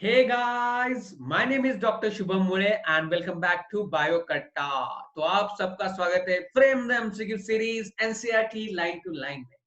Hey guys, my name is Dr. Shubham Mure and welcome back to BioCatta। तो आप सबका स्वागत है from the MCQ series NCERT line to line में।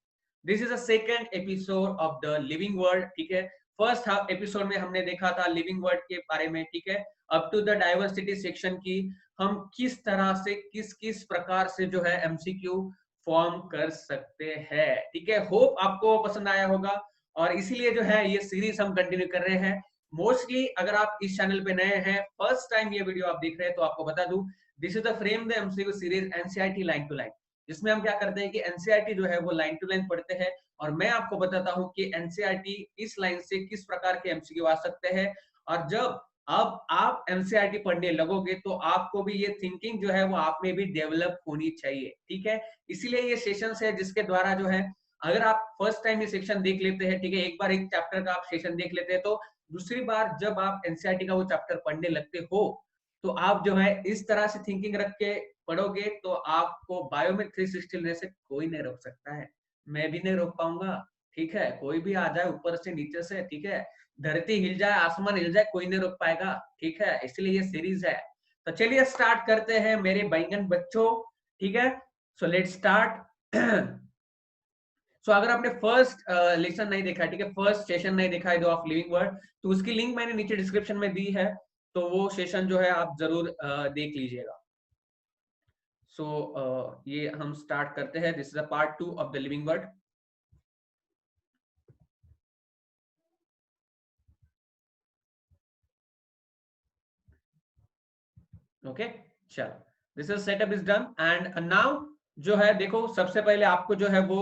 This is a second episode of the living world. ठीक है, first half episode में हमने देखा था लिविंग वर्ड के बारे में। ठीक है, up to the diversity section की हम किस तरह से किस किस प्रकार से जो है एमसीक्यू फॉर्म कर सकते हैं। ठीक है, होप आपको पसंद आया होगा और इसीलिए जो है ये सीरीज हम कंटिन्यू कर रहे हैं। मोस्टली अगर आप इस चैनल पे नए हैं, फर्स्ट टाइम ये वीडियो आप देख रहे हैं, तो आपको बता दूं this is the frame the MCQ series NCERT line to line, जिसमें हम क्या करते हैं कि एनसीईआरटी जो है वो लाइन टू लाइन पढ़ते हैं और मैं आपको बताता हूं कि एनसीईआरटी इस लाइन से किस प्रकार के एमसीक्यू आ सकते हैं। और जब अब आप एनसीईआरटी पढ़ने लगोगे तो आपको भी ये थिंकिंग जो है वो आप में भी डेवलप होनी चाहिए। ठीक है, इसीलिए ये सेशंस है जिसके द्वारा जो है अगर आप फर्स्ट टाइम ये सेक्शन देख लेते हैं, ठीक है, एक बार एक चैप्टर का आप सेशन देख लेते हैं, तो दूसरी बार जब आप एनसीईआरटी का वो चैप्टर पढ़ने लगते हो तो आप जो है इस तरह से थिंकिंग रख के पढ़ोगे तो आपको बायो में 360 लेने से कोई नहीं रोक सकता है। मैं भी नहीं रोक पाऊंगा। ठीक है, कोई भी आ जाए ऊपर से नीचे से, ठीक है, धरती हिल जाए आसमान हिल जाए, कोई नहीं रोक पाएगा। ठीक है, इसलिए ये सीरीज है। तो चलिए स्टार्ट करते हैं मेरे बैंगन बच्चों। ठीक है, सो लेट्स स्टार्ट। सो अगर आपने फर्स्ट लेसन नहीं देखा है, ठीक है, फर्स्ट सेशन नहीं देखा है जो ऑफ लिविंग वर्ड, तो उसकी लिंक मैंने नीचे डिस्क्रिप्शन में दी है, तो वो सेशन जो है आप जरूर देख लीजिएगा। सो ये हम स्टार्ट करते हैं। This is a part 2 of the living world. Okay, चलो, this is setup is done and now जो है देखो, सबसे पहले आपको जो है वो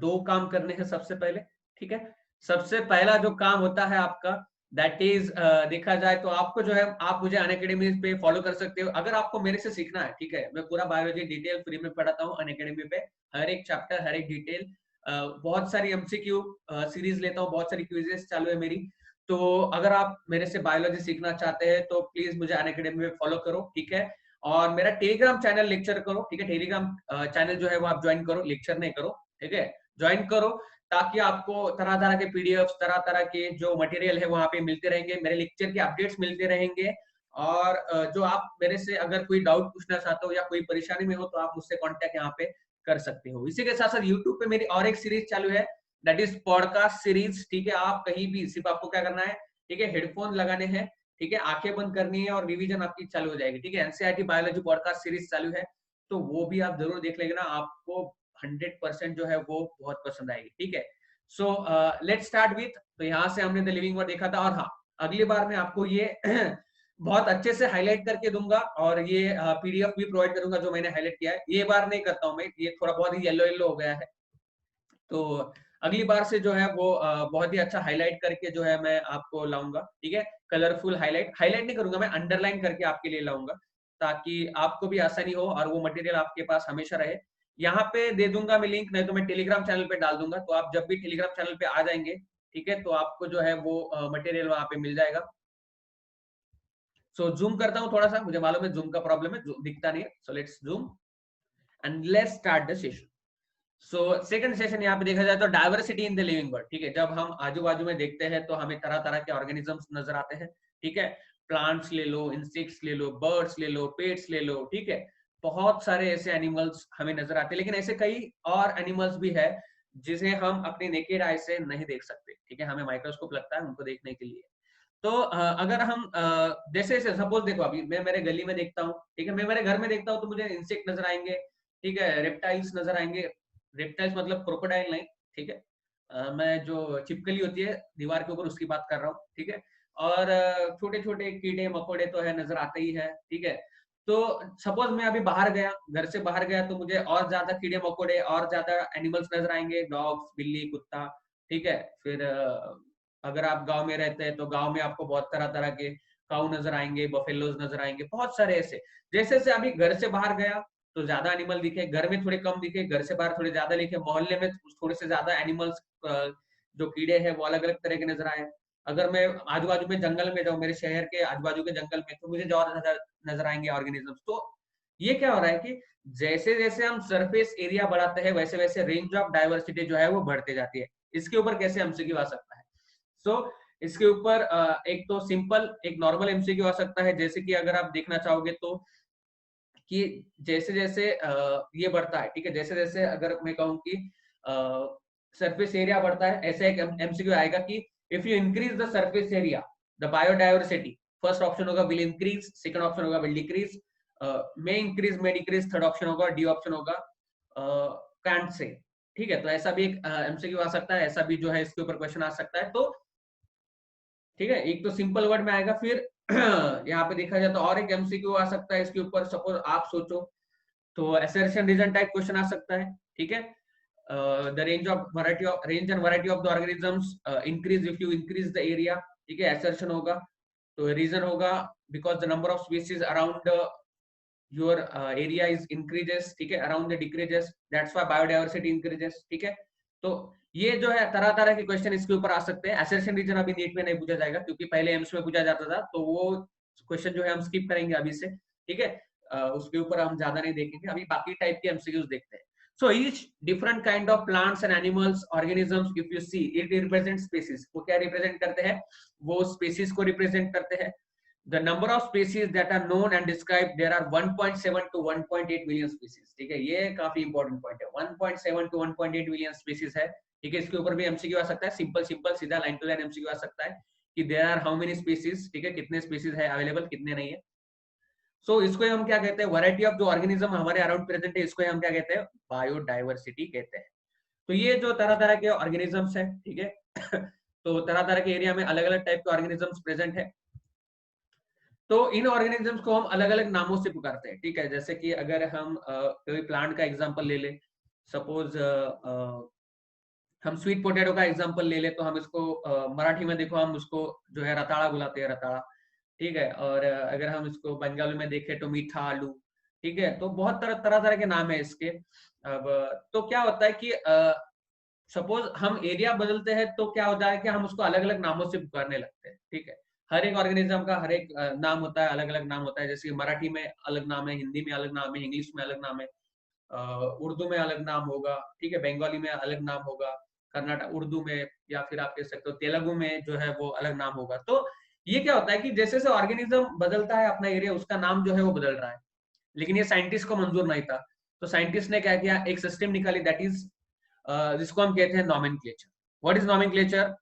दो काम करने हैं सबसे पहले। ठीक है, सबसे पहला जो काम होता है आपका दैट इज देखा जाए तो आपको जो है आप मुझे अनअकैडमी पे फॉलो कर सकते हो अगर आपको मेरे से सीखना है। ठीक है, मैं पूरा बायोलॉजी डिटेल फ्री में पढ़ाता हूँ अनअकैडमी पे, हर एक चैप्टर हर एक डिटेल, बहुत सारी एमसीक्यू सीरीज लेता हूँ, बहुत सारी क्विजेस चालू है मेरी। तो अगर आप मेरे से बायोलॉजी सीखना चाहते हैं तो प्लीज मुझे अनअकैडमी में फॉलो करो। ठीक है, और मेरा टेलीग्राम चैनल लेक्चर करो। ठीक है, टेलीग्राम चैनल जो है वो आप ज्वाइन करो, लेक्चर नहीं करो। ठीक है, ज्वाइन करो ताकि आपको तरह तरह के पीडीएफ, तरह तरह के जो मटेरियल है वहां पे मिलते रहेंगे, मेरे लेक्चर के अपडेट्स मिलते रहेंगे। और जो आप मेरे से अगर कोई डाउट पूछना चाहते हो या कोई परेशानी में हो तो आप मुझसे कांटेक्ट यहाँ पे कर सकते हो। इसी के साथ साथ यूट्यूब पे मेरी और एक सीरीज चालू है दैट इज पॉडकास्ट सीरीज। ठीक है, आप कहीं भी, सिर्फ आपको क्या करना है, ठीक है, हेडफोन लगाने हैं, ठीक है, आंखें बंद करनी है और रिवीजन आपकी चालू हो जाएगी। ठीक है, एनसीईआरटी बायोलॉजी पॉडकास्ट सीरीज चालू है, तो वो भी आप जरूर देख लेंगे ना, आपको 100% जो है वो बहुत पसंद आएगी। ठीक है, सो लेट्स स्टार्ट विथ, तो यहाँ से हमने द लिविंग वर्ड देखा था। और हाँ, अगली बार मैं आपको ये बहुत अच्छे से हाईलाइट करके दूंगा और ये पीडीएफ भी प्रोवाइड करूंगा जो मैंने हाईलाइट किया है। ये बार नहीं करता हूँ मैं, ये थोड़ा बहुत ही येलो येलो हो गया है, तो अगली बार से जो है वो बहुत ही अच्छा हाईलाइट करके जो है मैं आपको लाऊंगा। ठीक है, कलरफुल हाईलाइट हाईलाइट नहीं करूंगा मैं, अंडरलाइन करके आपके लिए लाऊंगा ताकि आपको भी आसानी हो और वो मटेरियल आपके पास हमेशा रहे। यहाँ पे दे दूंगा मैं लिंक, नहीं तो मैं टेलीग्राम चैनल पे डाल दूंगा, तो आप जब भी टेलीग्राम चैनल पे आ जाएंगे, ठीक है, तो आपको जो है वो मटेरियल वहां पे मिल जाएगा। सो जूम करता हूँ थोड़ा सा, मुझे मालूम है जूम का प्रॉब्लम है, दिखता नहीं है। So let's zoom and let's start the session. So second session यहाँ पे देखा जाए तो diversity in the living world. ठीक है, जब हम आजू बाजू में देखते हैं तो हमें तरह तरह के ऑर्गेनिजम्स नजर आते हैं। ठीक है, प्लांट्स ले लो, इंसेक्ट्स ले लो, बर्ड्स ले लो, पेट्स ले लो। ठीक है, बहुत सारे ऐसे एनिमल्स हमें नजर आते हैं, लेकिन ऐसे कई और एनिमल्स भी है जिसे हम अपनी नेकेड आई से नहीं देख सकते। ठीक है, हमें माइक्रोस्कोप लगता है उनको देखने के लिए। तो अगर हम जैसे जैसे सपोज देखो, अभी मैं मेरे गली में देखता हूँ, ठीक है, मैं मेरे घर में देखता हूँ तो मुझे इंसेक्ट नजर आएंगे, ठीक है, रेप्टाइल्स नजर आएंगे। रेप्टाइल्स मतलब क्रोकोडाइल नहीं, ठीक है, मैं जो छिपकली होती है दीवार के ऊपर उसकी बात कर रहा हूँ। ठीक है, और छोटे छोटे कीड़े मकोड़े तो है, नजर आते ही है। ठीक है, तो सपोज मैं अभी बाहर गया, घर से बाहर गया, तो मुझे और ज्यादा कीड़े मकोड़े और ज्यादा एनिमल्स नजर आएंगे, डॉग्स, बिल्ली, कुत्ता। ठीक है, फिर अगर आप गांव में रहते हैं तो गांव में आपको बहुत तरह तरह के काऊ नजर आएंगे, बफेलोज नजर आएंगे, बहुत सारे ऐसे। जैसे जैसे अभी घर से बाहर गया तो ज्यादा एनिमल दिखे, घर में थोड़े कम दिखे, घर से बाहर थोड़े ज्यादा दिखे, मोहल्ले में थोड़े से ज्यादा एनिमल्स, जो कीड़े हैं वो अलग अलग तरह के नजर आए। अगर मैं आजू बाजू में जंगल में जाऊँ, मेरे शहर के आजू बाजू के जंगल में, तो मुझे और ज्यादा नजर आएंगे ऑर्गेनिजम्स। तो ये क्या हो रहा है कि जैसे जैसे हम सरफेस एरिया बढ़ाते हैं वैसे वैसे रेंज ऑफ डाइवर्सिटी जो है वो बढ़ते जाती है। इसके ऊपर कैसे एमसीक्यू आ सकता है? सो इसके ऊपर एक तो सिंपल एक नॉर्मल एमसीक्यू आ सकता है, जैसे कि अगर आप देखना चाहोगे तो कि जैसे जैसे ये बढ़ता है, ठीक है, जैसे जैसे अगर मैं कहूँ कि सरफेस एरिया बढ़ता है, ऐसे एक एमसीक्यू आएगा कि if you increase the surface area the biodiversity, first option होगा विल इंक्रीज, सेकंड ऑप्शन होगा will decrease, may increase may decrease, third option होगा, डी ऑप्शन होगा कांट से। ठीक है, तो ऐसा भी एक एमसीक्यू आ सकता है, ऐसा भी जो है इसके ऊपर क्वेश्चन आ सकता है। तो ठीक है, एक तो सिंपल वर्ड में आएगा, फिर यहाँ पे देखा जाए तो और एक एमसीक्यू आ सकता है इसके ऊपर। सपोज आप सोचो तो assertion रीजन टाइप क्वेश्चन आ सकता है, ठीक है। The range and variety of the organisms increase if you increase the area, ठीक है, assertion होगा। तो रीजन होगा because the number of species around your area is increases, ठीक है, around the decreases, that's why biodiversity increases, ठीक है। तो ये जो है तरह तरह के क्वेश्चन इसके ऊपर आ सकते हैं। assertion रीजन अभी नीट में नहीं पूछा जाएगा क्योंकि पहले एम्स में पूछा जाता था, तो वो क्वेश्चन जो है हम स्किप करेंगे अभी से, ठीक है। उसके ऊपर हम ज्यादा नहीं देखेंगे, अभी बाकी टाइप के एमसीक्यूज देखते हैं। So each different kind of plants and animals organisms if you see it represent species, वो क्या रिप्रेजेंट करते हैं, वो स्पीसीज को रिप्रेजेंट करते हैं। The number of species that are known and described, there are 1.7 to 1.8 million species, ठीक है, ये काफी इंपॉर्टेंट पॉइंट है, 1.7 to 1.8 मिलियन स्पीसीज है, ठीक है। इसके ऊपर भी एमसीक्यू आ सकता है, सिंपल सिंपल सीधा लाइन टू लाइन एमसीक्यू आ सकता है कि there are how many species, ठीक है, कितने स्पीसीज है अवेलेबल, कितने नहीं है। सो इसको हम क्या कहते हैं, वैरायटी ऑफ जो ऑर्गेनिज्म हमारे अराउंड प्रेजेंट है, इसको हम क्या कहते हैं, बायोडाइवर्सिटी कहते हैं। तो ये जो तरह तरह के ऑर्गेनिजम्स है, ठीक है तो तरह तरह के एरिया में अलग अलग टाइप के ऑर्गेनिजम्स प्रेजेंट है। तो इन ऑर्गेनिजम्स को हम अलग अलग नामों से पुकारते हैं, ठीक है। जैसे कि अगर हम कोई प्लांट का एग्जांपल ले ले, सपोज हम स्वीट पोटैटो का एग्जांपल ले ले, तो हम इसको मराठी में देखो हम उसको जो है रताड़ा बुलाते हैं, रताड़ा, ठीक है। और अगर हम इसको बंगाली में देखें तो मीठा आलू, ठीक है। तो बहुत तरह तरह तरह के नाम है इसके। अब तो क्या होता है कि सपोज हम एरिया बदलते हैं तो क्या होता है कि हम उसको अलग अलग नामों से पुकारने लगते हैं, ठीक है। हर एक ऑर्गेनिज्म का हर एक नाम होता है, अलग अलग नाम होता है। जैसे मराठी में अलग नाम है, हिंदी में अलग नाम है, इंग्लिश में अलग नाम है, उर्दू में अलग नाम होगा, ठीक है, बंगाली में अलग नाम होगा, कर्नाटक उर्दू में, या फिर आप कह सकते हो तेलुगु में जो है वो अलग नाम होगा। तो ये क्या होता है कि जैसे जैसे ऑर्गेनिज्म बदलता है अपना एरिया, उसका नाम जो है वो बदल रहा है। लेकिन ये साइंटिस्ट को मंजूर नहीं था, तो साइंटिस्ट ने क्या किया, एक सिस्टम निकाली, दैट इज जिसको हम कहते हैं nomenclature. What is nomenclature?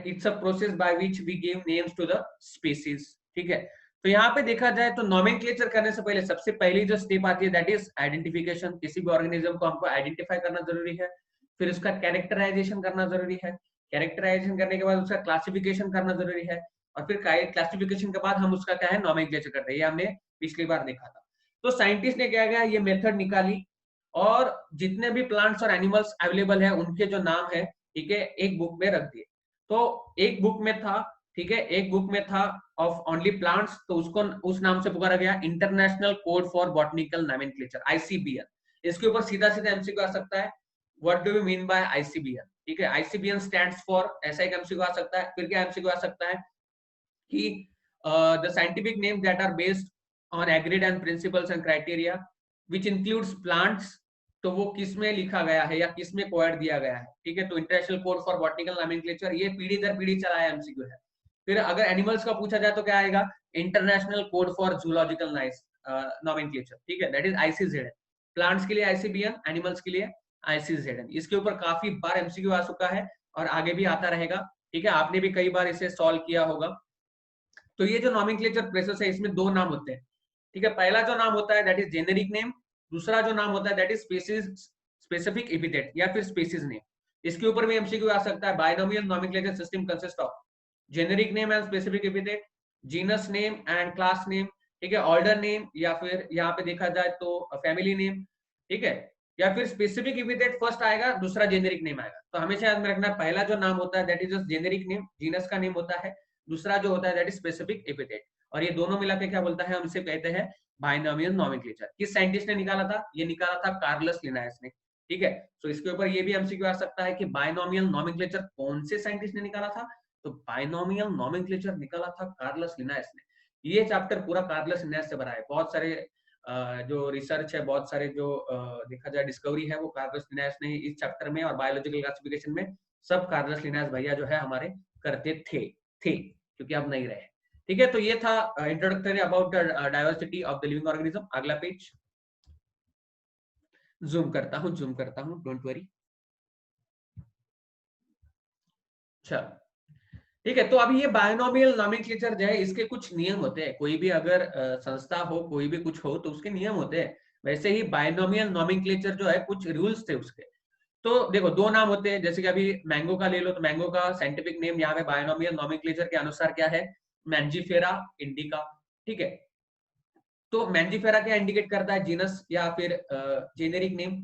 It's a process by which we give names to the species, ठीक है। तो यहाँ पे देखा जाए तो नॉमेनक्लेचर करने से पहले सबसे पहली जो स्टेप आती है दैट इज आइडेंटिफिकेशन। किसी भी ऑर्गेनिज्म को हमको आइडेंटिफाई करना जरूरी है, फिर उसका कैरेक्टराइजेशन करना जरूरी है, कैरेक्टराइजेशन करने के बाद उसका क्लासिफिकेशन करना जरूरी है, और फिर क्लासिफिकेशन के बाद हम उसका क्या है नॉमेनक्लेचर करते हैं। ये हमने पिछली बार देखा था। तो साइंटिस्ट ने क्या किया, ये मेथड निकाली, और जितने भी प्लांट्स और एनिमल्स अवेलेबल है उनके जो नाम है, ठीक है, एक बुक में रख दिए। तो एक बुक में था, ठीक है, एक बुक में था ऑफ ओनली प्लांट्स, तो उसको उस नाम से पुकारा गया international code for botanical nomenclature, ICBN. इसके ऊपर सीधा सीधा एमसीक्यू आ सकता है, what do you mean by ICBN, ठीक है। आईसीबीएन स्टैंड्स फॉर, ऐसा एक एमसीक्यू आ सकता है। फिर क्या एमसीक्यू आ सकता है कि the scientific name that are based on agreed and principles and criteria which includes plants, तो वो किस में लिखा गया है या किस में कोड दिया गया है, ठीक है। तो international code for botanical nomenclature, ये पीढ़ी दर पीढ़ी चला है एमसीक्यू है। फिर अगर एनिमल्स का पूछा जाए तो क्या आएगा, international code for zoological nomenclature, ठीक है, दैट इज आईसीजेड। प्लांट्स के लिए आईसीबीएन, एनिमल्स के लिए आईसीजेड। इसके ऊपर काफी बार एमसीक्यू आ चुका है और आगे भी आता रहेगा, ठीक है। आपने भी कई बार इसे सॉल्व किया होगा। तो ये जो नॉमेनक्लेचर प्रोसेस है, इसमें दो नाम होते हैं, ठीक है। पहला जो नाम होता है दैट इज जेनेरिक नेम, दूसरा जो नाम होता है that is species specific epithet या फिर स्पीसीज नेम। इसके ऊपर भी एमसीक्यू आ सकता है। Binomial nomenclature system consist of generic name and specific epithet, genus name and class name, ठीक है, ऑर्डर नेम, या फिर यहाँ पे देखा जाए तो फैमिली नेम, ठीक है, या फिर स्पेसिफिक एपिथेट फर्स्ट आएगा, दूसरा जेनेरिक नेम आएगा। तो हमेशा याद में रखना, पहला जो नाम होता है that is generic name, genus का नेम होता है, दूसरा जो होता है दैट इज स्पेसिफिक एपिथेट, और ये दोनों मिला के क्या बोलता है, हम इसे कहते हैं बायनोमियल नॉमेनक्लेचर। किस साइंटिस्ट ने निकाला था, ये निकाला था कार्लस लिनायस ने, ठीक है। तो इसके ऊपर ये भी एमसीक्यू आ सकता है कि बायनोमियल नॉमेनक्लेचर कौन से साइंटिस्ट ने निकाला था, तो बायनोमियल नॉमेनक्लेचर निकाला था कार्लस लिनायस ने। ये चैप्टर पूरा कार्लस लिनायस से भरा है, बहुत सारे जो रिसर्च है, बहुत सारे जो देखा जाए डिस्कवरी है, वो कार्लस लिनायस ने इस चैप्टर में और बायोलॉजिकल क्लासिफिकेशन में सब कार्लस लिनायस भैया जो है हमारे करते थे क्योंकि अब नहीं रहे। ठीक है, तो ये था introductory about diversity of the living organism. अगला पेज जूम करता हूं, डोंट वरी। चलो ठीक है, तो अभी ये बायनोमियल नॉमेनक्लेचर जो है इसके कुछ नियम होते हैं। कोई भी अगर संस्था हो, कोई भी कुछ हो, तो उसके नियम होते हैं। वैसे ही बायनोमियल नॉमेनक्लेचर जो है कुछ रूल्स थे उसके। तो देखो दो नाम होते हैं, जैसे कि अभी मैंगो का ले लो, तो मैंगो का साइंटिफिक नेम यहाँ पे बायनोमियल नॉमेनक्लेचर के अनुसार क्या है, मैंजीफेरा इंडिका। ठीक है, तो मैंजीफेरा क्या इंडिकेट करता है, जीनस या फिर जेनेरिक नेम,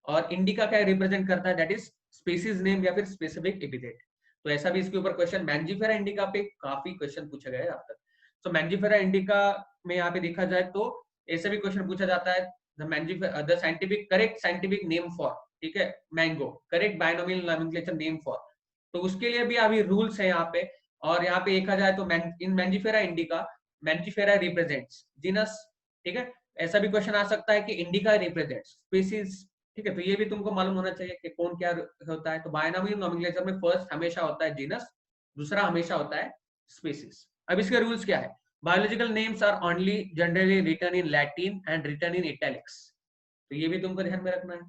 और इंडिका क्या रिप्रेजेंट करता है, दैट इज स्पीसीज नेम या फिर स्पेसिफिक एपिथेट। तो ऐसा भी इसके ऊपर क्वेश्चन मैंजीफेरा इंडिका पे काफी क्वेश्चन पूछा गया है अब तक। तो मैंजीफेरा इंडिका में यहाँ पे देखा जाए तो ऐसे भी क्वेश्चन पूछा जाता है, the scientific correct scientific name for, ठीक है, mango, correct binomial nomenclature name for. तो उसके लिए भी अभी रूल्स है यहाँ पे। और यहाँ पे देखा जाए तो in Mangifera indica, Mangifera represents genus, ठीक है। ऐसा भी क्वेश्चन आ सकता है कि इंडिका रिप्रेजेंट्स स्पीसीज, ठीक है। तो ये भी तुमको मालूम होना चाहिए कि कौन क्या होता है। तो बायनोमियल नॉमेनक्लेचर में फर्स्ट हमेशा होता है जीनस, दूसरा हमेशा होता है स्पीसीज। अब इसके रूल्स क्या है, biological names are only generally written in Latin and written in italics. तो ये भी तुमको ध्यान में रखना है।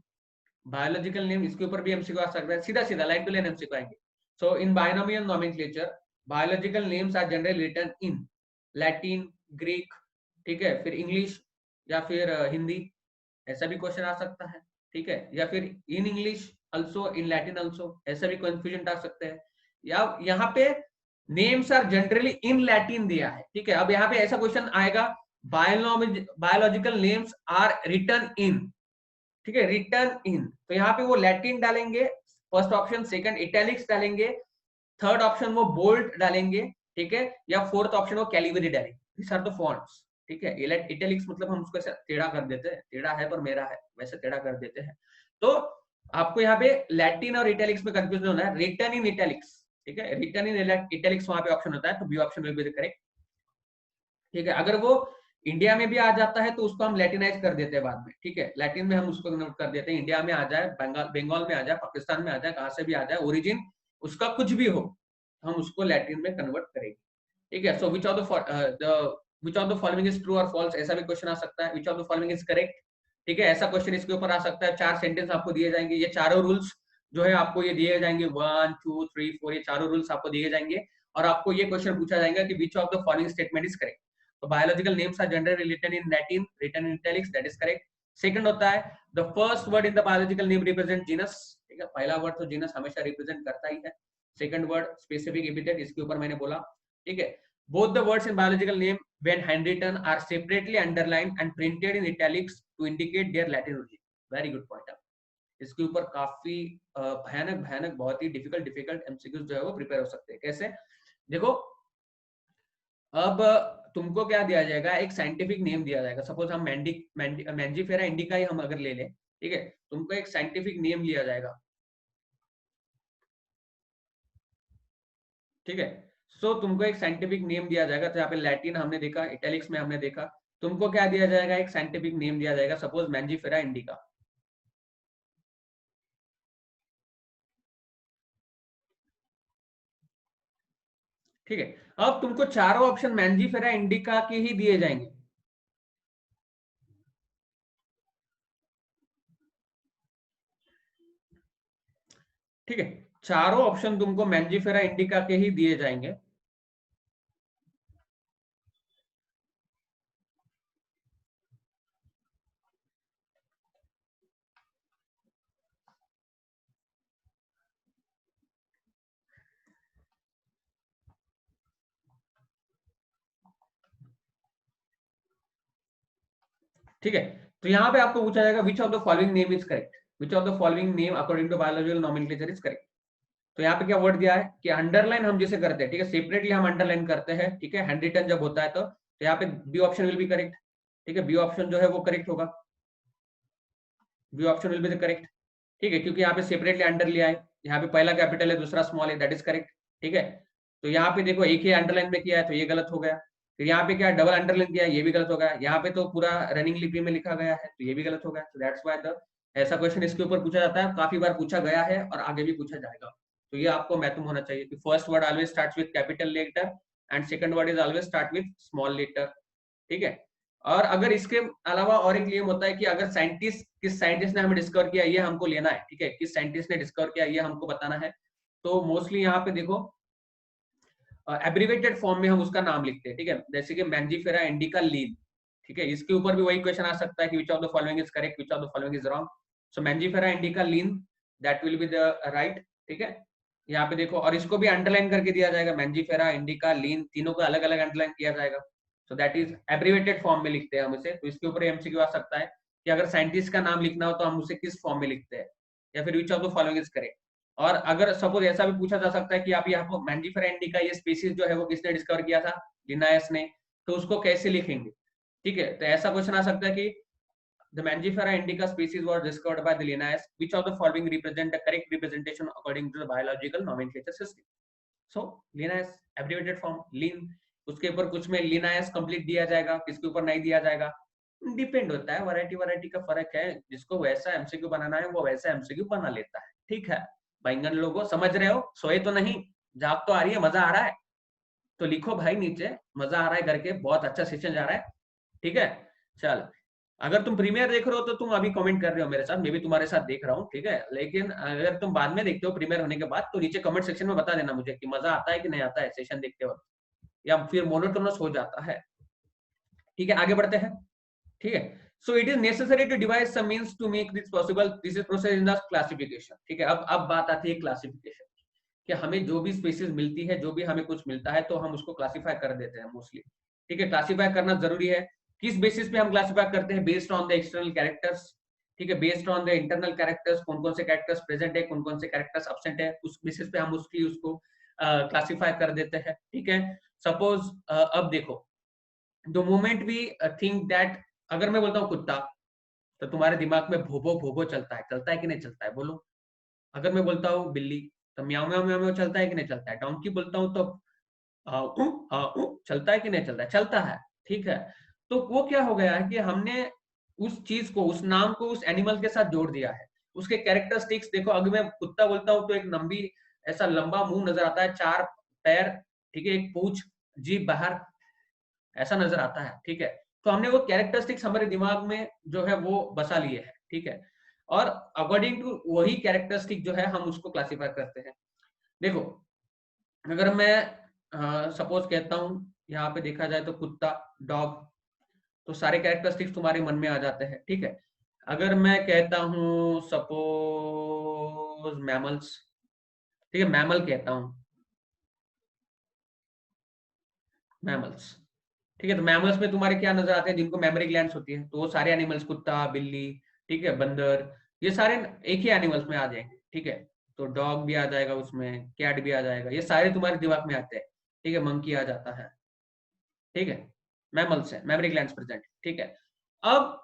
बायोलॉजिकल नेम, इसके ऊपर भी एमसीक्यू आ सकता है, सीधा सीधा लाइन टू लाइन एमसीक्यू आएंगे। So in binomial nomenclature biological names are generally written in Latin, Greek, ठीक है, फिर इंग्लिश या फिर हिंदी, ऐसा भी क्वेश्चन आ सकता है, ठीक है, या फिर in English also, in Latin also, ऐसा भी कंफ्यूजन आ सकते हैं। या यहाँ पे names are generally in Latin दिया है, ठीक है। अब यहाँ पे ऐसा क्वेश्चन आएगा, biological names are written in, ठीक है, रिटन इन, तो यहाँ पे वो लैटिन डालेंगे फर्स्ट ऑप्शन, सेकंड इटैलिक्स डालेंगे, थर्ड ऑप्शन वो बोल्ड डालेंगे, ठीक है, या फोर्थ ऑप्शन वो कैलिबरी डालेंगे। दिस आर द फॉन्ट्स, ठीक है। इटैलिक्स मतलब हम उसको ऐसे टेढ़ा कर देते हैं, टेढ़ा है पर मेरा है, वैसे टेढ़ा कर देते हैं। तो आपको यहाँ पे लैटिन और इटैलिक्स में कंफ्यूजन होना है, रिटन इन इटैलिक्स, ठीक है, रिटन इन इटैलिक्स वहां पे ऑप्शन होता है, तो B option will be the correct, ठीक है। अगर वो इंडिया में भी आ जाता है तो उसको हम लैटिनाइज कर देते हैं बाद में, ठीक है, लैटिन में हम उसको कन्वर्ट कर देते हैं, इंडिया में आ जाए, बंगाल में आ जाए, पाकिस्तान में आ जाए, कहां से भी आ जाए, ओरिजिन उसका कुछ भी हो, हम उसको लैटिन में कन्वर्ट करेंगे, ठीक है। So which of the following is true और फॉल्स, ऐसा भी क्वेश्चन आ सकता है, which of the following is correct, ठीक है, ऐसा क्वेश्चन इसके ऊपर आ सकता है। 4 सेंटेंस आपको दिए जाएंगे, ये चारों रूल्स जो है आपको ये दिए जाएंगे, 1 2 3 4, ये चारों रूल्स आपको दिए जाएंगे, और आपको ये क्वेश्चन पूछा जाएगा कि which of the following statement is correct. तो biological names are generally written in Latin, written in italics, that is correct. Second होता है the first word in the biological name represent genus, ठीक है, पहला word तो genus हमेशा represent करता ही है। सेकंड वर्ड स्पेसिफिक एपिथेट, इसके ऊपर मैंने बोला, ठीक है। Both the words in biological name when handwritten are separately underlined and printed in italics to indicate their Latin origin. Very good point. इसके ऊपर काफी भयानक भयानक बहुत ही डिफिकल्ट एमसीक्यूज जो है वो प्रिपेयर हो सकते हैं। कैसे, देखो अब तुमको क्या दिया जाएगा, एक साइंटिफिक नेम दिया जाएगा। सपोज हम मैंजीफेरा इंडिका ही हम अगर ले लें, ठीक है, तुमको एक साइंटिफिक नेम लिया जाएगा, ठीक है। सो तुमको एक साइंटिफिक नेम दिया जाएगा, तो यहाँ पे लैटिन हमने देखा, इटैलिक्स में हमने देखा, तुमको क्या दिया जाएगा, एक साइंटिफिक नेम दिया जाएगा, सपोज मैंजीफेरा इंडिका, ठीक है। अब तुमको चारों ऑप्शन मैंजीफेरा इंडिका के ही दिए जाएंगे, ठीक है, चारों ऑप्शन तुमको मैंजीफेरा इंडिका के ही दिए जाएंगे। ठीक है, तो यहाँ पे आपको पूछा जाएगा which of the following name is correct, which of the following name according to biological nomenclature is correct. तो यहाँ पे क्या वर्ड दिया है कि अंडरलाइन हम जिसे करते हैं, ठीक है, सेपरेटली हम अंडरलाइन करते हैं, ठीक है, हैंड रिटन जब होता है तो यहाँ पे B option will be correct, ठीक है, बी ऑप्शन जो है वो करेक्ट होगा, B option will be the correct, ठीक है, क्योंकि यहाँ पे सेपरेटली अंडर लिया है, यहाँ पे पहला कैपिटल है दूसरा स्मॉल है, दैट इज करेक्ट, ठीक है। तो यहाँ पे देखो एक ही अंडरलाइन में किया है तो ये गलत हो गया, फिर यहाँ पे क्या डबल अंडरलाइन किया है, ये भी गलत हो गया, यहाँ पे तो पूरा रनिंग लिपि में लिखा गया है तो ये भी गलत हो गया। तो दैट्स व्हाई द ऐसा क्वेश्चन इसके ऊपर पूछा जाता है, काफी बार पूछा गया है और आगे भी पूछा जाएगा। तो ये आपको मालूम होना चाहिए कि first word always starts with capital letter and second word is always start with small letter, ठीक है। और अगर इसके अलावा और एक नियम होता है कि अगर किस साइंटिस्ट ने हमें डिस्कवर किया ये हमको लेना है, ठीक है, किस साइंटिस्ट ने डिस्कवर किया ये हमको बताना है। तो मोस्टली यहाँ पे देखो एब्रिवेटेड फॉर्म में हम उसका नाम लिखते हैं, ठीक है, जैसे कि मैंजीफेरा इंडिका लीन, ठीक है। इसके ऊपर भी वही क्वेश्चन आ सकता है कि which of the following is correct, which of the following is wrong. So Mangifera indica lean that will be the right, ठीक है। यहाँ पे देखो, और इसको भी अंडरलाइन करके दिया जाएगा, मैंजीफेरा इंडिका लीन तीनों को अलग अलग अंडरलाइन किया जाएगा। So that is abbreviated form में लिखते हैं हम इसे। तो इसके ऊपर एमसीक्यू आ सकता है कि अगर साइंटिस्ट का नाम लिखना हो तो हम उसे किस फॉर्म में लिखते हैं, या फिर विच of the following is correct. और अगर सपोज ऐसा भी पूछा जा सकता है कि आप यहाँ पर मैंजीफेरा इंडिका ये स्पीसीज जो है वो किसने डिस्कवर किया था, लिनायस ने, तो उसको कैसे लिखेंगे, ठीक है। तो ऐसा क्वेश्चन आ सकता है कि the Mangifera indica species was discovered by the Linnaeus. Which of the following represent the correct representation according to the biological nomenclature system? So Linnaeus abbreviated form Lin, उसके ऊपर कुछ में Linnaeus complete दिया जाएगा, किसके ऊपर नहीं दिया जाएगा, डिपेंड होता है, वैरायटी का फर्क है। जिसको वैसा एमसीक्यू बनाना है वो वैसा एमसीक्यू बना लेता है, ठीक है। बैंगन लोगों समझ रहे हो, सोए तो नहीं, जाग तो आ रही है, मजा आ रहा है तो लिखो भाई नीचे, मजा आ रहा है करके, बहुत अच्छा सेशन जा रहा है, ठीक है। चल, अगर तुम प्रीमियर देख रहे हो तो तुम अभी कमेंट कर रहे हो मेरे साथ, मैं भी तुम्हारे साथ देख रहा हूँ, ठीक है। लेकिन अगर तुम बाद में देखते हो प्रीमियर होने के बाद, तो नीचे कमेंट सेक्शन में बता देना मुझे कि मजा आता है कि नहीं आता है सेशन देखते वक्त, या फिर मोनोटोनस हो जाता है, ठीक है। आगे बढ़ते हैं, ठीक है। So it is necessary to devise some means to make this possible, this is process in the classification, ठीक है। अब बात आती है क्लासिफिकेशन, कि हमें जो भी स्पीसीज मिलती है, जो भी हमें कुछ मिलता है, तो हम उसको क्लासिफाई कर देते हैं मोस्टली, ठीक है। क्लासिफाई करना जरूरी है। किस बेसिस पे हम क्लासिफाई करते हैं? Based on the external characters, ठीक है, based on the internal characters, कौन कौन से कैरेक्टर्स प्रेजेंट है, कौन कौन से कैरेक्टर्स एब्सेंट है, उस बेसिस पे हम उसको क्लासिफाई कर देते हैं, ठीक है। सपोज अब देखो, the moment we think that, अगर मैं बोलता हूँ कुत्ता, तो तुम्हारे दिमाग में भोबो भोबो चलता है कि नहीं चलता है, बोलो। अगर मैं बोलता हूँ बिल्ली, तो म्याऊ म्याऊ म्याऊ म्याऊ चलता है कि नहीं चलता है। डोंकी बोलता हूँ तो चलता है कि नहीं चलता है, चलता है, ठीक है। तो वो क्या हो गया है कि हमने उस चीज को, उस नाम को उस एनिमल के साथ जोड़ दिया है। उसके कैरेक्टरिस्टिक्स देखो, अगर मैं कुत्ता बोलता हूँ तो एक लंबी, ऐसा लंबा मुंह नजर आता है, 4 पैर, ठीक है, एक पूंछ, जीभ बाहर, ऐसा नजर आता है, ठीक है। तो हमने वो कैरेक्टरिस्टिक्स हमारे दिमाग में जो है वो बसा लिए हैं, ठीक है। और अकॉर्डिंग टू वही कैरेक्टरिस्टिक जो है हम उसको क्लासिफाई करते हैं। देखो, अगर मैं सपोज कहता हूं, यहाँ पे देखा जाए तो कुत्ता, डॉग, तो सारे कैरेक्टरिस्टिक्स तुम्हारे मन में आ जाते हैं, ठीक है। अगर मैं कहता हूं सपोज मैमल्स, ठीक है, मैमल कहता हूं, मैमल्स, ठीक है। तो मैमल्स में तुम्हारे क्या नजर आते हैं? जिनको मेमोरी ग्लैंड्स होती है, तो वो सारे एनिमल्स, कुत्ता, बिल्ली, ठीक है, बंदर, ये सारे एक ही एनिमल्स में आ जाएंगे, ठीक है। तो डॉग भी आ जाएगा उसमें, कैट भी आ जाएगा, ये सारे तुम्हारे दिमाग में आते हैं, ठीक है। मंकी आ जाता है, ठीक है, मैमल्स है, मेमोरी ग्लैंड्स प्रेजेंट, ठीक है। अब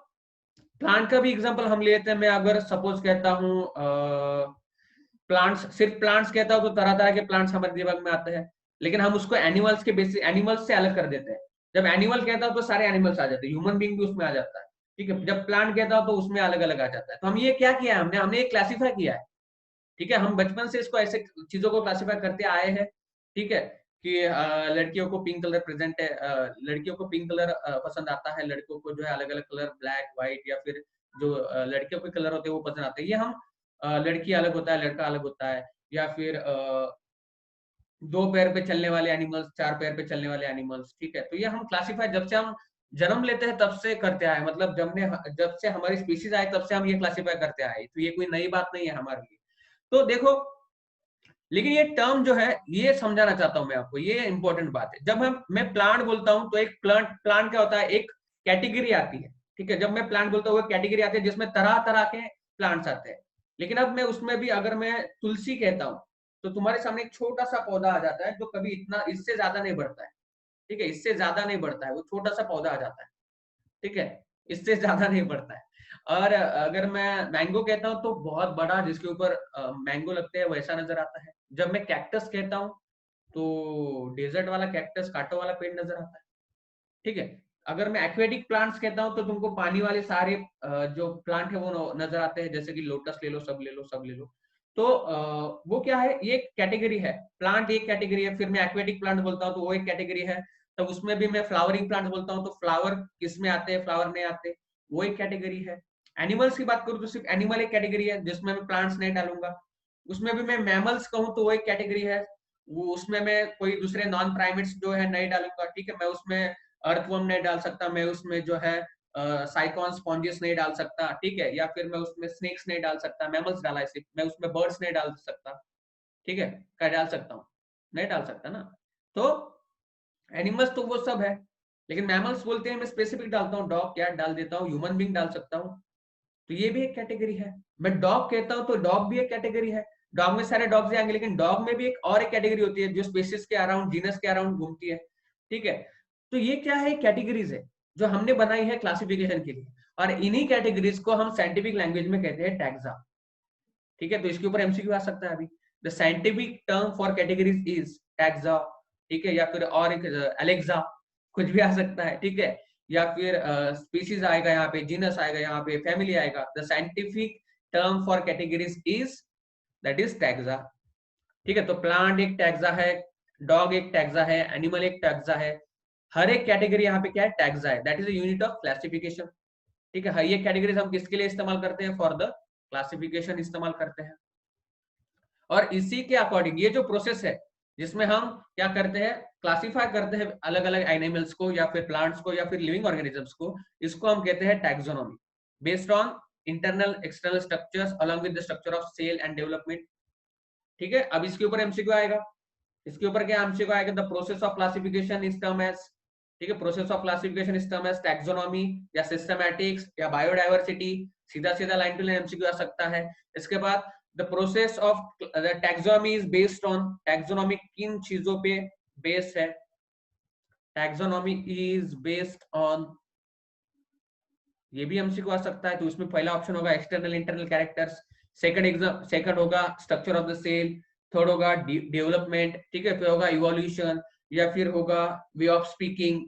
प्लांट का भी एग्जांपल हम लेते हैं। मैं अगर सपोज कहता हूं प्लांट्स, सिर्फ प्लांट्स कहता हूं तो तरह तरह के प्लांट्स हमारे दिमाग में आते हैं, लेकिन हम उसको एनिमल्स के बेसिस, एनिमल्स से अलग कर देते हैं। जब एनिमल कहता हूं तो सारे एनिमल्स आ जाते हैं, ह्यूमन बीइंग भी उसमें आ जाता है, ठीक है। जब प्लांट कहता हूं तो उसमें अलग अलग आ जाता है। तो हम ये क्या किया है, हमने हमने ये क्लासीफाई किया है, ठीक है। हम बचपन से इसको ऐसे चीजों को क्लासिफाई करते आए हैं, ठीक है, कि लड़कियों को पिंक कलर प्रेजेंट है, लड़कियों को पिंक कलर पसंद आता है, लड़कों को जो है अलग अलग कलर, ब्लैक, व्हाइट, या फिर जो लड़कियों के कलर होते हैं वो पसंद आते हैं। ये हम लड़की अलग होता है, लड़का अलग होता है, या फिर 2 पैर पे चलने वाले एनिमल्स, 4 पैर पे चलने वाले एनिमल्स, ठीक है। तो ये हम क्लासिफाई जब से हम जन्म लेते हैं तब से करते आए, मतलब जब से हमारी स्पीशीज आए तब से हम ये क्लासिफाई करते आए, तो ये कोई नई बात नहीं है हमारे लिए। तो देखो, लेकिन ये टर्म जो है, ये समझाना चाहता हूं मैं आपको, ये इंपॉर्टेंट बात है। जब मैं प्लांट बोलता हूं तो एक प्लांट क्या होता है, एक कैटेगरी आती है, ठीक है। जब मैं प्लांट बोलता हूँ, कैटेगरी आती है जिसमें तरह तरह के प्लांट्स आते हैं। लेकिन अब मैं उसमें भी, अगर मैं तुलसी कहता हूँ, तो तुम्हारे सामने एक छोटा सा पौधा आ जाता है जो कभी इतना, इससे ज्यादा नहीं बढ़ता है, ठीक है, इससे ज्यादा नहीं बढ़ता है, वो छोटा सा पौधा आ जाता है, ठीक है, इससे ज्यादा नहीं बढ़ता है। और अगर मैं मैंगो कहता हूँ तो बहुत बड़ा, जिसके ऊपर मैंगो लगते हैं, वैसा नजर आता है। जब मैं कैक्टस कहता हूँ तो डेजर्ट वाला कैक्टस, कांटों वाला पेड़ नजर आता है, ठीक है। अगर मैं एक्वेटिक प्लांट्स कहता हूँ तो तुमको पानी वाले सारे जो प्लांट है वो नजर आते हैं, जैसे कि लोटस ले लो, सब ले लो, सब ले लो। तो वो क्या है, ये कैटेगरी है, प्लांट एक कैटेगरी है, फिर मैं एक्वेटिक प्लांट बोलता हूँ तो वो एक कैटेगरी है, तो उसमें भी मैं फ्लावरिंग प्लांट बोलता हूँ तो फ्लावर किसमें आते हैं, फ्लावर नहीं आते, वो एक कैटेगरी है। एनिमल्स की बात करूँ तो सिर्फ एनिमल एक कैटेगरी है जिसमें मैं प्लांट्स नहीं डालूंगा। उसमें भी मैं मैमल्स कहूँ तो वो एक कैटेगरी है, वो उसमें मैं कोई दूसरे नॉन प्राइमेट्स जो है नहीं डालूंगा, ठीक है। मैं उसमें अर्थवर्म नहीं डाल सकता, मैं उसमें जो है साइकॉन स्पॉन्जियस नहीं डाल सकता, ठीक है, या फिर मैं उसमें स्नेक्स नहीं डाल सकता, मैमल्स डाला है सिर्फ, मैं उसमें बर्ड्स नहीं डाल सकता, ठीक है। क्या डाल सकता हूँ, नहीं डाल सकता ना। तो एनिमल्स तो वो सब है, लेकिन मैमल्स बोलते हैं मैं स्पेसिफिक डालता हूँ, डॉग कैट डाल देता हूँ, ह्यूमन बीइंग डाल सकता हूँ, तो ये भी एक कैटेगरी है। मैं डॉग कहता हूँ तो डॉग भी एक कैटेगरी है, डॉग में सारे डॉग्स आएंगे, लेकिन डॉग में भी एक और एक कैटेगरी होती है जो स्पेसिस के अराउंड, जीनस के अराउंड घूमती है, ठीक है। तो ये क्या है, कैटेगरीज है जो हमने बनाई है क्लासिफिकेशन के लिए, और इन्हीं कैटेगरीज को हम साइंटिफिक लैंग्वेज में कहते हैं टैक्सा, ठीक है। तो इसके ऊपर एमसीक्यू आ सकता है अभी, the scientific term for categories is taxa, ठीक है, या फिर और एक एलेक्सा, कुछ भी आ सकता है, ठीक है, या फिर स्पीशीज आएगा यहाँ पे, जीनस आएगा यहाँ पे, फैमिली आएगा। The scientific term for categories is, that is taxa, ठीक है। तो प्लांट एक टैक्सा है, डॉग एक टैक्सा है, एनिमल एक टैक्सा है, हर एक कैटेगरी यहाँ पे क्या है, टैक्सा है, that is unit of classification, ठीक है। ये कैटेगरीज हम किसके लिए इस्तेमाल करते हैं, फॉर द क्लासिफिकेशन इस्तेमाल करते हैं। और इसी के अकॉर्डिंग ये जो प्रोसेस है जिसमें हम क्या करते हैं, क्लासिफाई करते हैं अलग अलग एनिमल्स को या फिर प्लांट्स को या फिर लिविंग ऑर्गेनिजम्स को, इसको हम कहते हैं taxonomy, based on internal external structures along with the structure of cell and development, ठीक है। अब इसके ऊपर एमसीक्यू आएगा, इसके ऊपर क्या एमसीक्यू आएगा, the process of classification is term as, ठीक है, process of classification is term as taxonomy या सिस्टमैटिक्स या बायोडाइवर्सिटी, सीधा सीधा लाइन टू लाइन एमसीक्यू आ सकता है। इसके बाद the process of taxonomy is based on, taxonomy किन चीजों पे बेस है, टैक्सोनॉमी इज बेस्ड ऑन, ये भी एमसीक्यू आ सकता है। तो उसमें पहला ऑप्शन होगा एक्सटर्नल इंटरनल कैरेक्टर्स, सेकंड होगा structure of the cell, third होगा डेवलपमेंट, ठीक है, फिर होगा इवोल्यूशन, या फिर होगा वे ऑफ स्पीकिंग।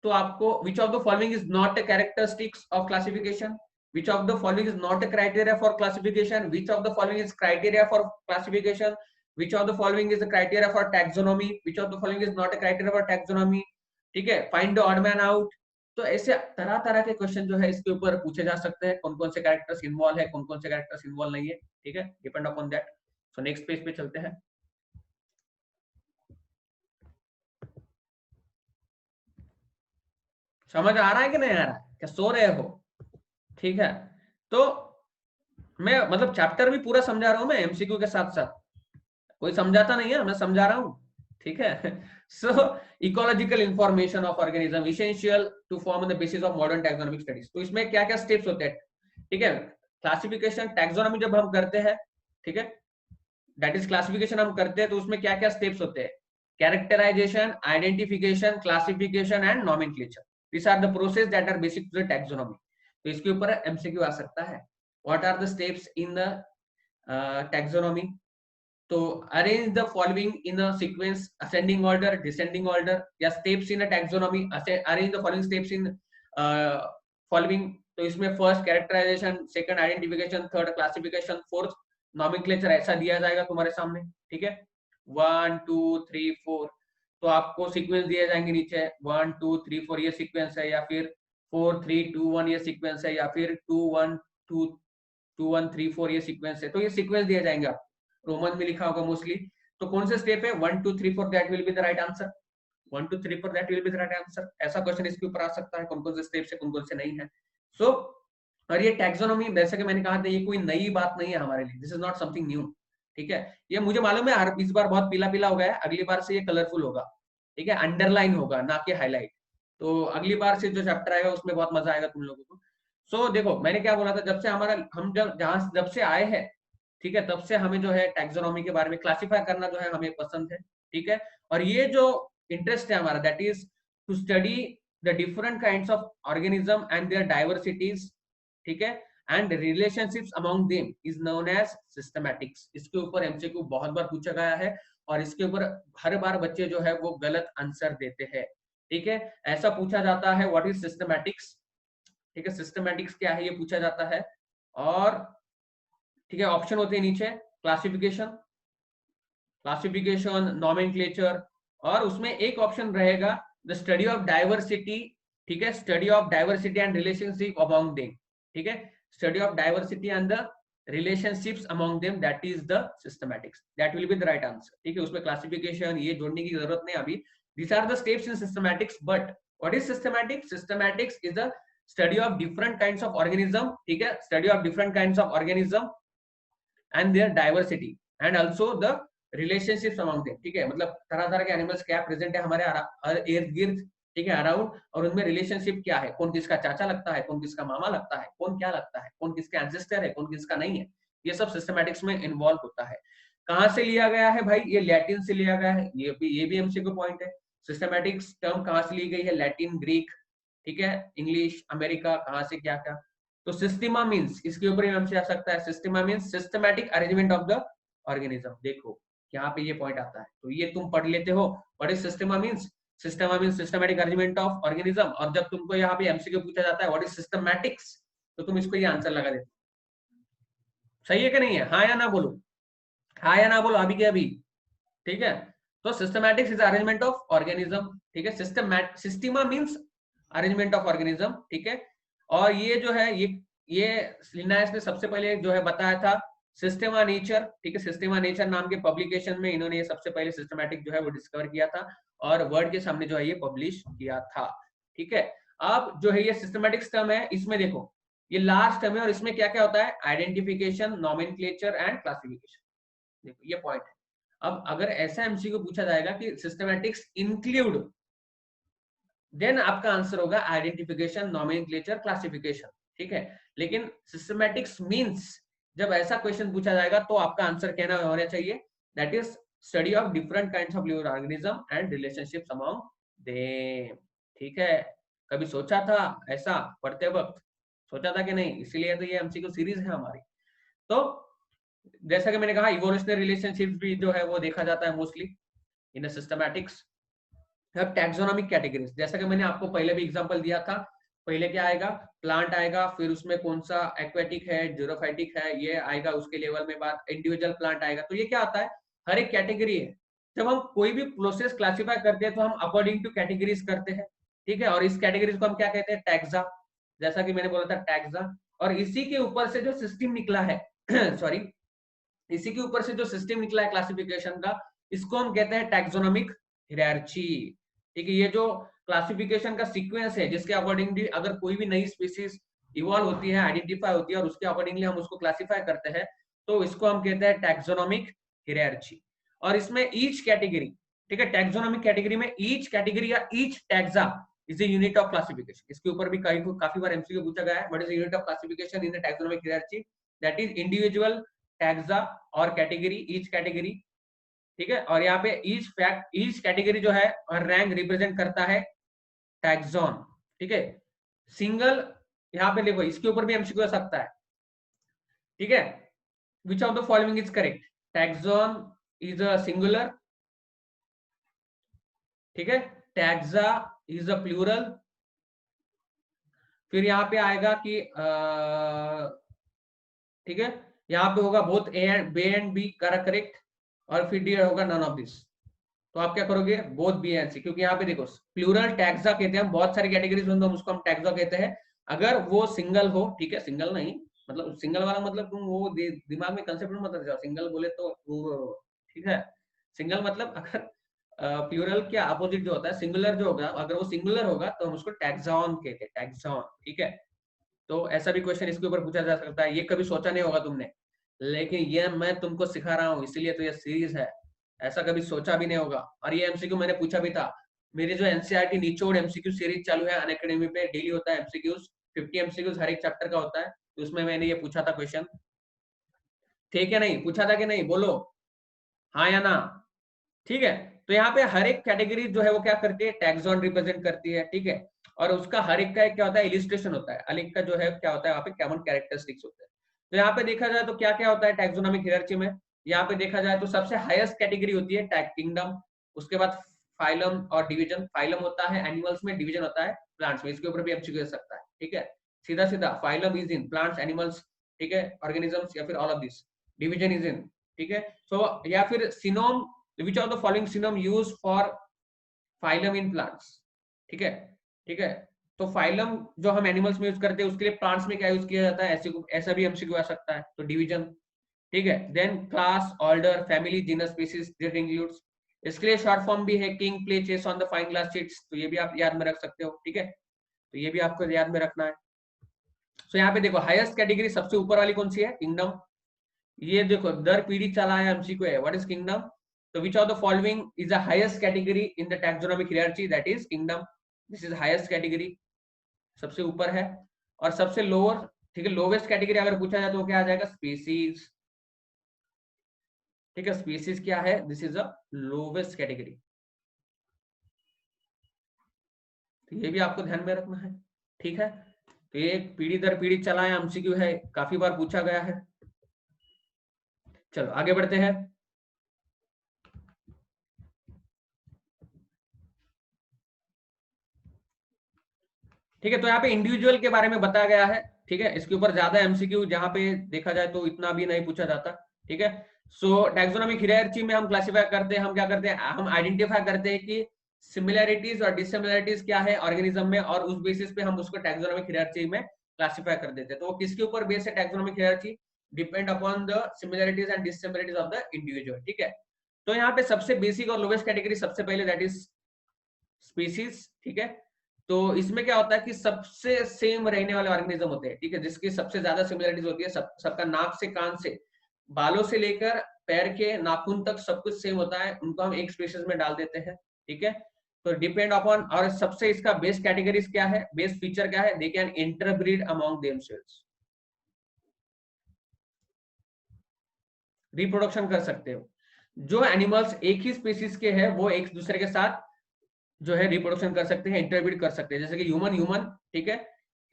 तो आपको विच of the following is not a characteristics of classification, which of the following is not a criteria for classification, which of the following is criteria for classification, which of the following is the criteria for taxonomy, which of the following is not a criteria for taxonomy, ठीक है, find the odd man out। तो ऐसे तरह तरह के question जो है इसके ऊपर पूछे जा सकते हैं, कौन कौन से कैरेक्टर्स इन्वॉल्व है, कौन कौन से कैरेक्टर्स इन्वॉल्व नहीं है, ठीक है, depend upon that. So next page पे चलते हैं। समझ आ रहा है कि नहीं आ रहा है, क्या सो रहे हो, ठीक है। तो मैं मतलब चैप्टर भी पूरा समझा रहा हूं मैं एमसीक्यू के साथ साथ, कोई समझाता नहीं है, मैं समझा रहा हूं, ठीक है। So ecological information of organism essential to form the basis of modern taxonomic studies. तो इसमें क्या क्या स्टेप्स होते हैं, ठीक है, क्लासिफिकेशन टैक्सोनॉमी जब हम करते हैं, ठीक है, दैट इज क्लासिफिकेशन हम करते हैं, तो उसमें क्या क्या स्टेप्स होते हैं, characterization, identification, classification and nomenclature, this are the process that are basic to the taxonomy. तो इसके ऊपर एमसीक्यू आ सकता है, what are the steps in the taxonomy. तो arrange the following in a sequence, ascending order, descending order, या steps in a taxonomy, arrange the following steps in following. तो इसमें first characterization, second identification, third classification, fourth nomenclature, ऐसा दिया जाएगा तुम्हारे सामने, ठीक है, 1 2 3 4। तो आपको सीक्वेंस दिए जाएंगे नीचे, 1 2 3 4 ये सीक्वेंस है, या फिर 4 3 2 1 ये सीक्वेंस है, या फिर 2 1 2 2 1 3 4 ये सीक्वेंस है। तो ये सीक्वेंस दिए जाएंगे आपको, रोमन में लिखा होगा मोस्टली। तो कौन से स्टेप है, 1 2 3 4 that will be the right answer, 1 2 3 4 that will be the right answer. ऐसा क्वेश्चन इसके ऊपर आ सकता है, कौन कौन से स्टेप्स है, कौन कौन से नहीं है। सो और ये टैक्सोनॉमी जैसे कि मैंने कहा था, ये कोई नई बात नहीं है हमारे लिए, this is not something new, ठीक है। ये मुझे मालूम है हर इस बार बहुत पीला पीला हो गया है, अगली बार से ये कलरफुल होगा, ठीक है, अंडरलाइन होगा ना कि हाईलाइट। तो अगली बार से जो चैप्टर आएगा उसमें बहुत मजा आएगा तुम लोगों को। सो देखो मैंने क्या बोला था, जब से हमारा हम जब से आए हैं, ठीक है, तब से हमें जो है टैक्सोनॉमी के बारे में क्लासिफाई करना जो है हमें पसंद है, ठीक है। और ये जो इंटरेस्ट है हमारा, that is to study the different kinds of organism and their diversities, ठीक है, and relationships among them is known as systematics. इसके ऊपर एमसीक्यू बहुत बार पूछा गया है, और इसके ऊपर हर बार बच्चे जो है वो गलत आंसर देते हैं, ठीक है। ऐसा पूछा जाता है व्हाट इज सिस्टमैटिक्स, ठीक है, सिस्टमैटिक्स क्या है ये पूछा जाता है। और ठीक है, ऑप्शन होते हैं नीचे, क्लासिफिकेशन, क्लासिफिकेशन, नॉमेनक्लेचर, और उसमें एक ऑप्शन रहेगा द स्टडी ऑफ डाइवर्सिटी, ठीक है, study of diversity and relationship among them, ठीक है, study of diversity and the relationships among them, that is the systematics, that will be the right answer, ठीक है। उसमें क्लासिफिकेशन ये जोड़ने की जरूरत नहीं अभी। these are the steps in systematics, but what is systematics? Systematics is the study of different kinds of organism, ठीक है, study of different kinds of organism and their diversity and also the relationships among them, ठीक है, मतलब तरह तरह के animals क्या present है हमारे इर्द गिर्द, ठीक है, अराउंड, और उनमें रिलेशनशिप क्या है, कौन किसका चाचा लगता है, कौन किसका मामा लगता है, कौन क्या लगता है, कौन किसका एंसेस्टर है, कौन किसका नहीं है, ये सब सिस्टमैटिक्स में इन्वॉल्व होता है। कहां से लिया गया है भाई? ये लैटिन से लिया गया है, ये भी एमसीक्यू पॉइंट है। सिस्टमैटिक्स टर्म कहां से ली गई है? लैटिन, ग्रीक, ठीक है, इंग्लिश, अमेरिका, कहां से क्या क्या। तो सिस्टमा मींस, इसके ऊपर ही हमसे आ सकता है, systema means systematic arrangement of the organism. देखो यहाँ पे ये पॉइंट आता है, तो ये तुम पढ़ लेते हो, what is Systema means? Systema means systematic arrangement of organism. और जब तुमको यहाँ पे एमसीक्यू पूछा जाता है व्हाट इज सिस्टमैटिक्स, तो तुम इसको ये आंसर लगा देते। सही है कि नहीं है? हाँ या ना बोलो, हाँ या ना बोलो, अभी के अभी, ठीक है। तो systematics is arrangement of organism, ठीक है, systema means arrangement of organism, ठीक है। और ये जो है ये लिनायस ने सबसे पहले जो है बताया था सिस्टेमा नेचर, ठीक है, सिस्टेमा नेचर नाम के पब्लिकेशन में इन्होंने ये सबसे पहले सिस्टमैटिक जो है वो डिस्कवर किया था और वर्ल्ड के सामने जो है ये पब्लिश किया था, ठीक है। अब जो है ये सिस्टमैटिक्स टर्म है, इसमें देखो ये लास्ट टर्म है और इसमें क्या क्या होता है? Identification, nomenclature and classification. देखो ये पॉइंट है। अब अगर ऐसा एमसीक्यू पूछा जाएगा कि सिस्टमैटिक्स इंक्लूड, देन आपका आंसर होगा आइडेंटिफिकेशन, नॉमेनक्लेचर, क्लासिफिकेशन, ठीक है। लेकिन सिस्टमैटिक्स मींस जब ऐसा क्वेश्चन पूछा जाएगा तो आपका आंसर कहना होना चाहिए that is study of different kinds of living organism and relationships among them, ठीक है। कभी सोचा था ऐसा पढ़ते वक्त? सोचा था कि नहीं? इसीलिए तो ये एमसीक्यू सीरीज है हमारी। तो जैसा कि मैंने कहा इवोल्यूशनरी रिलेशनशिप्स भी जो है वो देखा जाता है मोस्टली इन सिस्टमैटिक्स। अब टैक्सोनॉमिक कैटेगरीज, जैसा कि मैंने आपको पहले भी एग्जांपल दिया था, पहले क्या आएगा? प्लांट आएगा, फिर उसमें कौन सा एक्वेटिक है, जीरोफाइटिक है, ये आएगा उसके लेवल में बात, इंडिविजुअल प्लांट आएगा। तो ये क्या आता है? हर एक कैटेगरी है। जब हम कोई भी प्रोसेस क्लासिफाई करते हैं तो हम अकॉर्डिंग टू कैटेगरीज करते हैं, ठीक है। और इस कैटेगरीज को हम क्या कहते हैं? टैक्सा, जैसा कि मैंने बोला था टैक्सा। और इसी के ऊपर से जो सिस्टम निकला है सॉरी, इसी के ऊपर से जो सिस्टम निकला है क्लासिफिकेशन का, इसको हम कहते हैं टैक्सोनॉमिक हायरार्की, ठीक है। ये जो क्लासिफिकेशन का सीक्वेंस है जिसके अकॉर्डिंगली अगर कोई भी नई स्पीसीज इवॉल्व होती है, आइडेंटिफाई होती है और उसके अकॉर्डिंगली हम उसको क्लासिफाई करते हैं, तो इसको हम कहते हैं टैक्सोनॉमिक हायरार्की। और इसमें ईच कैटेगरी, ठीक है, टैक्सोनॉमिक कैटेगरी में ईच कैटेगरी या each taxa is a unit of classification. इसके ऊपर भी काफी बार एमसीक्यू पूछा गया है, what is the unit of classification in the taxonomic hierarchy? That is individual, taxa और कैटेगरी, ईच कैटेगरी, ठीक है। और यहाँ पे ईच कैटेगरी जो है रैंक रिप्रेजेंट करता है टैक्सॉन, ठीक है। सिंगल, यहाँ पे देखो इसके ऊपर भी एमसीक्यू हो सकता है, ठीक है। Which of the following is correct? Taxon is a singular, ठीक है, टैक्सा इज अ प्लूरल। फिर यहाँ पे आएगा कि ठीक है, यहाँ पे होगा both A and B correct, और फिर डी होगा नन ऑफ दिस। तो आप क्या करोगे? बोथ बी एंड सी, क्योंकि यहाँ पे देखो प्लूरल टैक्सा कहते हैं हम, बहुत सारी कैटेगरीज में हम उसको हम टैक्सा कहते हैं। अगर वो सिंगल हो, ठीक है, सिंगल नहीं मतलब सिंगल वाला मतलब तुम वो दिमाग में कंसेप्ट मत रख जाओ, सिंगल बोले तो वो, ठीक है। सिंगल मतलब अगर प्लूरल के अपोजिट जो होता है सिंगुलर जो होगा, अगर वो सिंगुलर होगा तो हम उसको टैक्सॉन कहते हैं, टैक्सॉन, ठीक है। तो ऐसा भी क्वेश्चन इसके ऊपर पूछा जा सकता है, ये कभी सोचा नहीं होगा तुमने, लेकिन ये मैं तुमको सिखा रहा हूँ इसीलिए तो ये सीरीज है, ऐसा कभी सोचा भी नहीं होगा। और ये एमसीक्यू मैंने पूछा भी था, मेरी जो एनसीईआरटी निचोड़ एमसीक्यू सीरीज चालू है अनअकैडमी पे, डेली होता है एमसीक्यूज, 50 एमसीक्यूज हर एक चैप्टर का होता है, तो उसमें मैंने ये पूछा था क्वेश्चन, ठीक है। नहीं पूछा था कि नहीं? बोलो हाँ या ना, ठीक है। तो यहाँ पे हर एक कैटेगरी जो है वो क्या करती है? टैक्सॉन रिप्रेजेंट करती है, ठीक है। और उसका हर एक का क्या होता है? इलिस्ट्रेशन होता है, हर एक का जो है क्या होता है वहाँ पे कॉमन कैरेक्टरिस्टिक्स होते हैं। तो यहाँ पे देखा जाए तो क्या क्या होता है टैक्सोनॉमिक हायरार्की में? यहाँ पे देखा जाए तो सबसे हाईएस्ट कैटेगरी होती है टैग किंगडम, उसके बाद फाइलम और डिवीजन। फाइलम होता है एनिमल्स में, डिवीजन होता है प्लांट्स में, इसके ऊपर भी एमसीक्यू हो सकता है, ठीक है। सीधा सीधा phylum is in plants, animals, ठीक है, ऑर्गेनिजम्स या फिर all of this. Division is in ठीक है। सो या फिर synonym, which of the following synonym use for phylum in plants, ठीक है, ठीक है। तो फाइलम जो हम एनिमल्स में यूज करते हैं उसके लिए प्लांट्स में क्या यूज किया जाता है, ऐसे ऐसा भी एमसीक्यू आ सकता है, तो डिवीजन, ठीक है। Then class, order, family, genus, species, that includes. इसके लिए शॉर्ट फॉर्म भी है, king play chess on the fine glass sheets, तो ये भी आप याद में रख सकते हो, ठीक है, तो ये भी आपको याद में रखना है। सो यहाँ पे देखो हाईएस्ट कैटेगरी सबसे ऊपर वाली कौन सी है, किंगडम। ये देखो दर पीढ़ी चला है एमसीक्यू है, व्हाट इज किंगडम, तो which of the following is the highest category in the taxonomic hierarchy, that is kingdom, this is highest category, सबसे ऊपर है। और सबसे लोअर, ठीक है, लोवेस्ट कैटेगरी अगर पूछा जाए तो क्या आ जाएगा, स्पीसीज, ठीक है, स्पीसीज क्या है, this is a lowest category, तो ये भी आपको ध्यान में रखना है, ठीक है। तो ये पीढ़ी दर पीढ़ी चला है एमसीक्यू है, काफी बार पूछा गया है। चलो आगे बढ़ते हैं। ठीक है, तो यहाँ पे इंडिविजुअल के बारे में बताया गया है, ठीक है, इसके ऊपर ज्यादा एमसीक्यू जहां पे देखा जाए तो इतना भी नहीं पूछा जाता, ठीक है। सो टैक्सोनॉमिक हियरार्ची में हम क्लासिफाई करते हैं, हम क्या करते हैं, हम आइडेंटिफाई करते हैं कि सिमिलैरिटीज और डिसिमिलैरिटीज क्या है ऑर्गेनिज्म में, और उस बेसिस पे हम उसको टैक्सोनॉमिक हियरार्ची में क्लासिफाई कर देते हैं। तो वो किसके ऊपर बेस है taxonomic hierarchy, depend upon the similarities and dissimilarities of the individual, ठीक है। तो यहाँ पे सबसे बेसिक और लोवेस्ट कैटेगरी सबसे पहले दैट इज स्पीसीज, ठीक है। तो इसमें क्या होता है कि सबसे सेम रहने वाले ऑर्गेनिज्म होते हैं, ठीक है, जिसकी सबसे ज्यादा सिमिलरिटीज होती है, सबका नाक से कान से बालों से लेकर पैर के नाखून तक सब कुछ सेम होता है, उनको हम एक स्पीशीज में डाल देते हैं, ठीक है। तो डिपेंड अपॉन, और सबसे इसका बेस्ट कैटेगरीज क्या है, बेस्ट फीचर क्या है, they can interbreed among themselves, reproduction कर सकते हो। जो एनिमल्स एक ही स्पीसीज के हैं वो एक दूसरे के साथ जो है रिप्रोडक्शन कर सकते हैं, इंटरब्रीड कर सकते हैं, जैसे कि ह्यूमन ह्यूमन, ठीक है,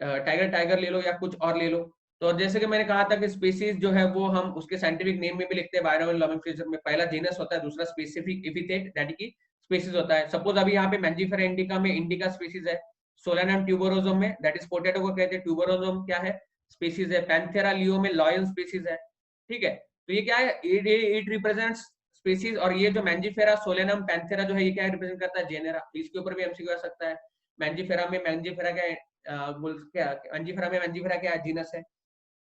टाइगर टाइगर ले लो या कुछ और ले लो। तो जैसे कि मैंने कहा था कि स्पीसीज जो है वो हम उसके साइंटिफिक नेम में भी लिखते हैं, बायोलॉजिकल नोमेनक्लेचर में पहला जीनस होता है, दूसरा स्पेसिफिक एपिथेट दैट की स्पीसीज होता है। सपोज अभी यहाँ पे मैंजीफेरा इंडिका में इंडिका स्पीसीज है, सोलेनम ट्यूबरोजोम में दैट इज पोटैटो को कहते हैं, ट्यूबरोजोम क्या है, स्पीसीज है, पैंथेरा लियो में लॉयन स्पीसीज है, ठीक है। तो ये क्या है, इट रिप्रेजेंट्स स्पीसीज, और ये जो मैंजीफेरा सोलेनम पैंथेरा जो है ये क्या रिप्रेजेंट करता है, जेनेरा, तो इसके ऊपर भी एमसीक्यू आ सकता है। मैंजीफेरा में मैंजीफेरा क्या मैंजीफेरा में मैंजीफेरा क्या जीनस है,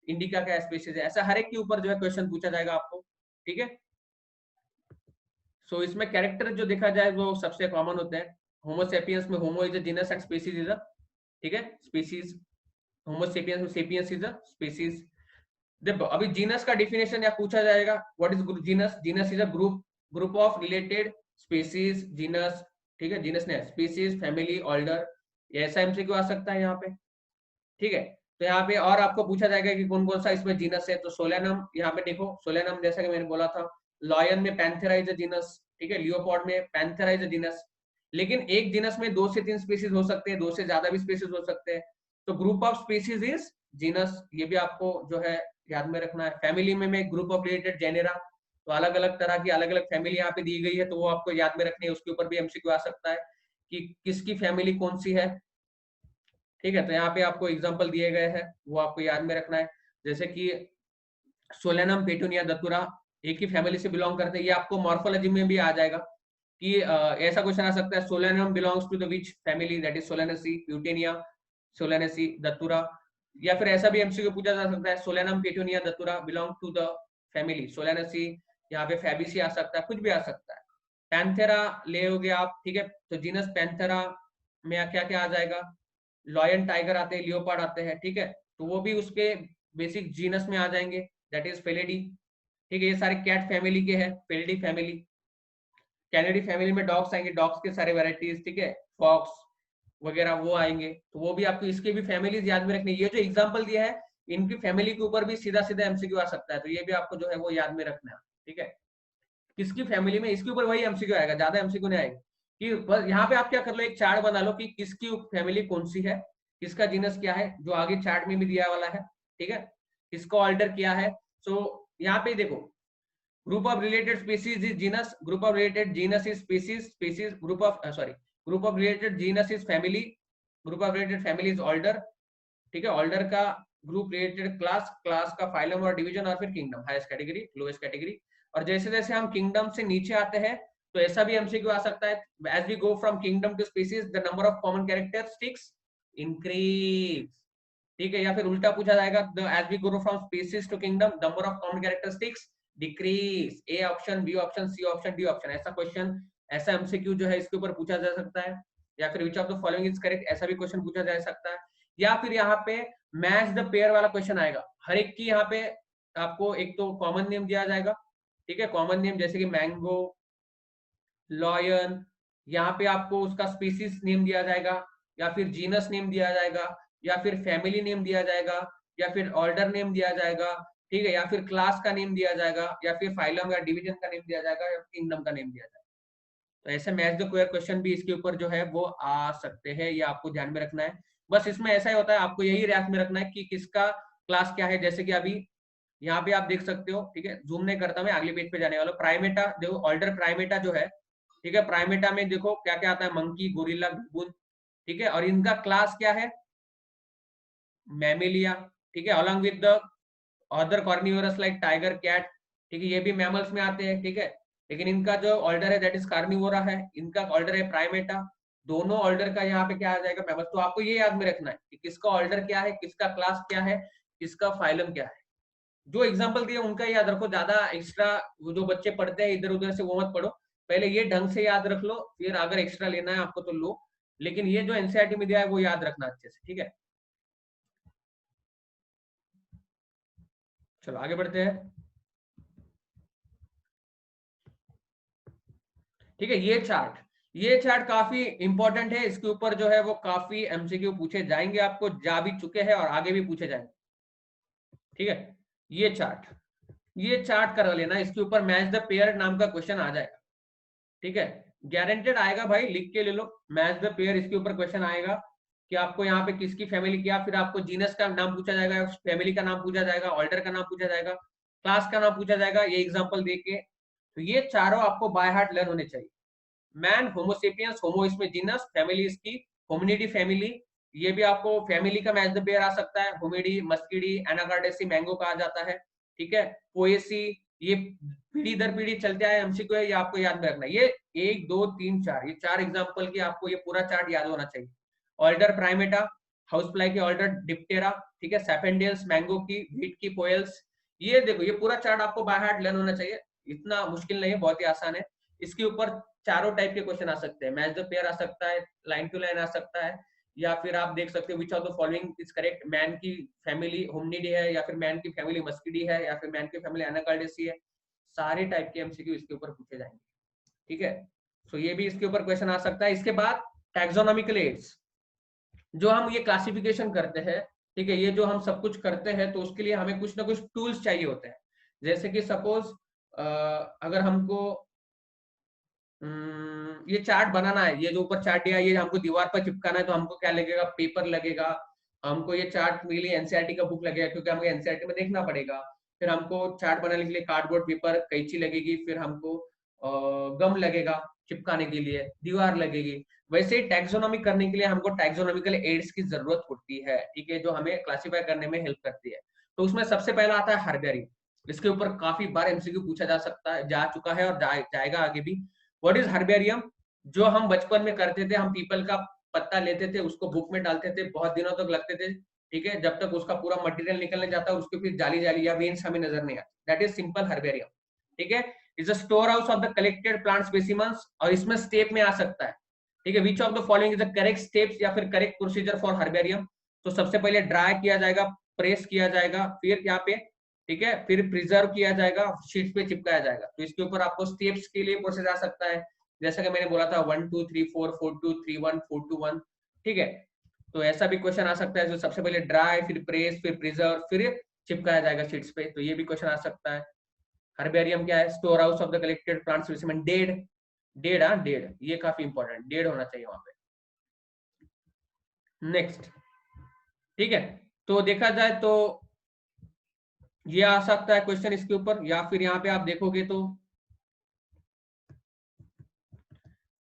इंडिका क्या स्पीसीज है, ऐसा हर एक के ऊपर जो है क्वेश्चन पूछा जाएगा आपको, ठीक है। सो इसमें कैरेक्टर जो देखा जाए वो सबसे कॉमन होते हैं। होमोसेपियंस में homo is a genus and species is a, ठीक है, स्पीसीज। होमोसेपियंस में सेपियंस इज अ स्पीसीज। देखो अभी जीनस का डिफिनेशन या पूछा जाएगा, what is genus, genus is a group, group of related species, genus, ठीक है, जीनस ने स्पीसीज, फैमिली, ऑर्डर, ऐसा एमसीक्यू आ सकता है यहाँ पे, ठीक है। तो यहाँ पे और आपको पूछा जाएगा कि कौन कौन सा इसमें जीनस है, तो सोलेनम, यहाँ पे देखो सोलेनम जैसा कि मैंने बोला था, लॉयन में पैंथेरा इज अ जीनस, ठीक है, लियोपॉर्ड में पैंथेरा इज अ जीनस। लेकिन एक जीनस में 2 से 3 स्पीसीज हो सकते हैं, 2 से ज्यादा भी स्पीसीज हो सकते हैं, तो group of species is genus, ये भी आपको जो है याद में रखना है। फैमिली में ग्रुप ऑफ रिलेटेड जेनेरा, तो अलग अलग तरह की अलग अलग फैमिली यहाँ पे दी गई है, तो वो आपको याद में रखनी है, उसके ऊपर भी एमसीक्यू आ सकता है कि किसकी फैमिली कौन सी है, ठीक है। तो यहाँ पे आपको एग्जांपल दिए गए हैं, वो आपको याद में रखना है, जैसे कि सोलेनम, पेटूनिया, दतुरा एक ही फैमिली से बिलोंग करते हैं, ये आपको मॉर्फोलॉजी में भी आ जाएगा कि ऐसा क्वेश्चन आ सकता है, solanum belongs to the which family, that is Solanaceae, petunia, Solanaceae, datura. या फिर ऐसा भी एमसीक्यू पूछा जा सकता है, solanum, petunia, datura belong to the family Solanaceae, यहाँ पे फैबिसी आ सकता है, कुछ भी आ सकता है। पैंथेरा ले होगे आप, ठीक है, तो जीनस पैंथेरा में क्या क्या आ जाएगा, लॉयन टाइगर आते हैं, लियोपार्ड आते हैं, ठीक है, तो वो भी उसके बेसिक जीनस में आ जाएंगे, दैट इज फेलिडी, ठीक है। ये सारे कैट फैमिली के हैं, फेलिडी फैमिली। कैनेडी फैमिली में डॉग्स आएंगे, डॉग्स के सारे वेराइटीज, ठीक है, फॉक्स वगैरह वो आएंगे, तो वो भी आपको इसके भी फैमिलीज याद में रखनी। ये जो एग्जांपल दिया है इनकी फैमिली के ऊपर भी सीधा सीधा एमसीक्यू आ सकता है, तो ये भी आपको जो है वो याद में रखना है, ठीक है। किसकी फैमिली में, इसके ऊपर वही एमसीक्यू आएगा, ज्यादा एमसीक्यू नहीं आएगा, कि बस यहाँ पे आप क्या कर लो, एक चार्ट बना लो कि किसकी फैमिली कौन सी है, किसका जीनस क्या है, जो आगे चार्ट में भी दिया वाला है, ठीक है, किसका ऑर्डर क्या है। सो यहाँ पे देखो, group of related species is genus, group of related genus is species, species group of group of related genus is family, group of related family is order, ठीक है, ऑर्डर का ग्रुप रिलेटेड क्लास, क्लास का phylum और division, और फिर kingdom, highest category, lowest category. और जैसे जैसे हम किंगडम से नीचे आते हैं तो ऐसा भी एमसीक्यू आ सकता है, as we go from kingdom to species the number of common characteristics increase, ठीक है, या फिर उल्टा पूछा जाएगा as we go from species to kingdom number of common characteristics decrease, A option, B option, C option, D option, ऐसा question, ऐसा MCQ जो है इसके ऊपर पूछा जा सकता है। या फिर विच of the following is correct, ऐसा भी क्वेश्चन पूछा जा सकता है। या फिर यहाँ पे मैच द पेयर वाला क्वेश्चन आएगा, हर एक की यहाँ पे आपको एक तो कॉमन नेम दिया जाएगा, ठीक है, कॉमन नेम जैसे कि मैंगो, लॉयन, यहाँ पे आपको उसका स्पीसीज नेम दिया जाएगा, या फिर जीनस नेम दिया जाएगा, या फिर फैमिली नेम दिया जाएगा, या फिर ऑर्डर नेम दिया जाएगा, ठीक है, या फिर क्लास का नेम दिया जाएगा, या फिर फाइलम या डिवीजन का नेम दिया जाएगा, या किंगडम का नेम दिया जाएगा। तो ऐसे मैच द पेयर क्वेश्चन भी इसके ऊपर जो है वो आ सकते हैं, ये आपको ध्यान में रखना है। बस इसमें ऐसा ही होता है, आपको यही याद में रखना है कि किसका क्लास क्या है। जैसे कि अभी यहाँ पे आप देख सकते हो, ठीक है, जूम नहीं करता मैं, अगले पेज पे जाने वाला। प्राइमेटा देखो, ऑर्डर प्राइमेटा जो है, ठीक है, प्राइमेटा में देखो क्या क्या आता है, मंकी, गोरिल्ला, बून, ठीक है, और इनका क्लास क्या है, मैमेलिया, ठीक है, along with the other carnivorous like tiger, cat, ठीक है, ये भी मैमल्स में आते हैं, ठीक है, लेकिन इनका जो ऑर्डर है दैट इज कार्निवोरा है, इनका ऑर्डर है प्राइमेटा, दोनों ऑर्डर का यहाँ पे क्या आ जाएगा, मैमल्स। तो आपको ये याद में रखना है कि किसका ऑर्डर क्या है, किसका क्लास क्या है, किसका फाइलम क्या है। जो एग्जाम्पल दिए उनका याद रखो, ज्यादा एक्स्ट्रा जो बच्चे पढ़ते हैं इधर उधर से वो मत पढ़ो, पहले ये ढंग से याद रख लो, फिर अगर एक्स्ट्रा लेना है आपको तो लो, लेकिन ये जो एनसीईआरटी में दिया है वो याद रखना अच्छे से, ठीक है। चलो आगे बढ़ते हैं, ठीक है। ये चार्ट काफी इंपॉर्टेंट है, इसके ऊपर जो है वो काफी एमसीक्यू पूछे जाएंगे, आपको जा भी चुके हैं और आगे भी पूछे जाएंगे, ठीक है। ये चार्ट कर लेना, इसके ऊपर मैच द पेयर नाम का क्वेश्चन आ जाएगा, ठीक है, गारंटेड आएगा भाई, लिख के ले लो, मैच द पेयर, इसके ऊपर क्वेश्चन आएगा कि आपको यहाँ पे किसकी फैमिली क्या, फिर आपको जीनस का नाम पूछा जाएगा, फैमिली का नाम पूछा जाएगा, ऑर्डर का नाम पूछा जाएगा, क्लास का नाम पूछा जाएगा, ये एग्जाम्पल देके। तो ये चारों आपको बाय हार्ट लर्न होने चाहिए। मैन, होमोसेपियंस, होमो इसमें जीनस, फैमिली इसकी होमिनिडी फैमिली, ये भी आपको फैमिली का मैच द पेयर आ सकता है, होमिडी, मस्किडी, एनाकार्डेसी, मैंगो का आ जाता है, ठीक है, पोएसी, ये पीढ़ी दर पीढ़ी चलते आए एमसीक्यू है, ये आपको याद में रखना। ये 1 2 3 4, ये 4 एग्जांपल की आपको ये पूरा चार्ट याद होना चाहिए। ऑर्डर प्राइमेटा, हाउस फ्लाई की ऑर्डर डिप्टेरा, ठीक है, सैपेंडियल्स, मैंगो की, व्हीट की, पोएल्स, ये देखो ये पूरा चार्ट आपको बाय हार्ट लर्न होना चाहिए, इतना मुश्किल नहीं है, बहुत ही आसान है। इसके ऊपर चारों टाइप के क्वेश्चन आ सकते हैं, मैच द पेयर आ सकता है, लाइन टू लाइन आ सकता है, या फिर आप देख सकते हो विच of the following is correct, man की फैमिली होमनिडी है, या फिर मैन की फैमिली मस्किडी है, या फिर मैन की फैमिली एनाकार्डेसी है। सारे टाइप के एमसीक्यू इसके ऊपर पूछे जाएंगे, ठीक है। सो ये भी इसके ऊपर क्वेश्चन आ सकता है। इसके बाद टैक्सोनॉमिकल एड्स, जो हम ये क्लासिफिकेशन करते हैं, ठीक है, ये जो हम सब कुछ करते हैं तो उसके लिए हमें कुछ ना कुछ टूल्स चाहिए होते हैं। जैसे कि सपोज अगर हमको ये चार्ट बनाना है, ये जो ऊपर चार्ट दिया है ये हमको दीवार पर चिपकाना है, तो हमको क्या लगेगा, पेपर लगेगा, हमको ये चार्ट के लिए एनसीईआरटी का बुक लगेगा, क्योंकि हमको एनसीईआरटी में देखना पड़ेगा। फिर हमको चार्ट बनाने के लिए कार्डबोर्ड पेपर, कैंची लगेगी, फिर हमको गम लगेगा चिपकाने के लिए, दीवार लगेगी। वैसे ही टैक्सोनॉमी करने के लिए हमको टैक्सोनॉमिकल एड्स की जरूरत होती है, ठीक है, जो हमें क्लासीफाई करने में हेल्प करती है। तो उसमें सबसे पहला आता है हर्बेरियम, इसके ऊपर काफी बार एमसीक्यू पूछा जा सकता है, जा चुका है और जाएगा आगे भी। What is herbarium? जो हम बचपन में करते थे, हम पीपल का पत्ता लेते थे, उसको बुक में डालते थे, बहुत दिनों तक लगते थे, ठीक है, जब तक उसका पूरा मटेरियल निकलने जाता है, उसके फिर जाली जाली या वेन्स हमें नजर नहीं आती, दैट इज सिंपल हर्बेरियम, ठीक है। Is a store house of the collected plant specimens, और इसमें स्टेप में आ सकता है, ठीक है, which of the following is the correct steps या फिर करेक्ट प्रोसीजर फॉर हर्बेरियम। तो सबसे पहले ड्राई किया जाएगा, प्रेस किया जाएगा, फिर यहाँ पे, ठीक है, फिर प्रिजर्व किया जाएगा, शीट पे चिपकाया जाएगा। तो इसके ऊपर आपको स्टेप्स के लिए प्रोसेस आ सकता है, जैसा कि मैंने बोला था 1 2 3 4 4 2 3 1 4 2 1, ठीक है। तो ऐसा भी क्वेश्चन आ सकता है, जो सबसे पहले ड्राई, फिर प्रेस, फिर प्रिजर्व, फिर चिपकाया जाएगा शीट्स पे, तो ये भी क्वेश्चन आ सकता है। हर्बेरियम क्या है? Store house of the collected plant specimen. Dead, ये काफी इंपॉर्टेंट, डेड होना चाहिए वहां पे। नेक्स्ट, ठीक है, तो देखा जाए तो ये आ सकता है क्वेश्चन इसके ऊपर, या फिर यहाँ पे आप देखोगे तो,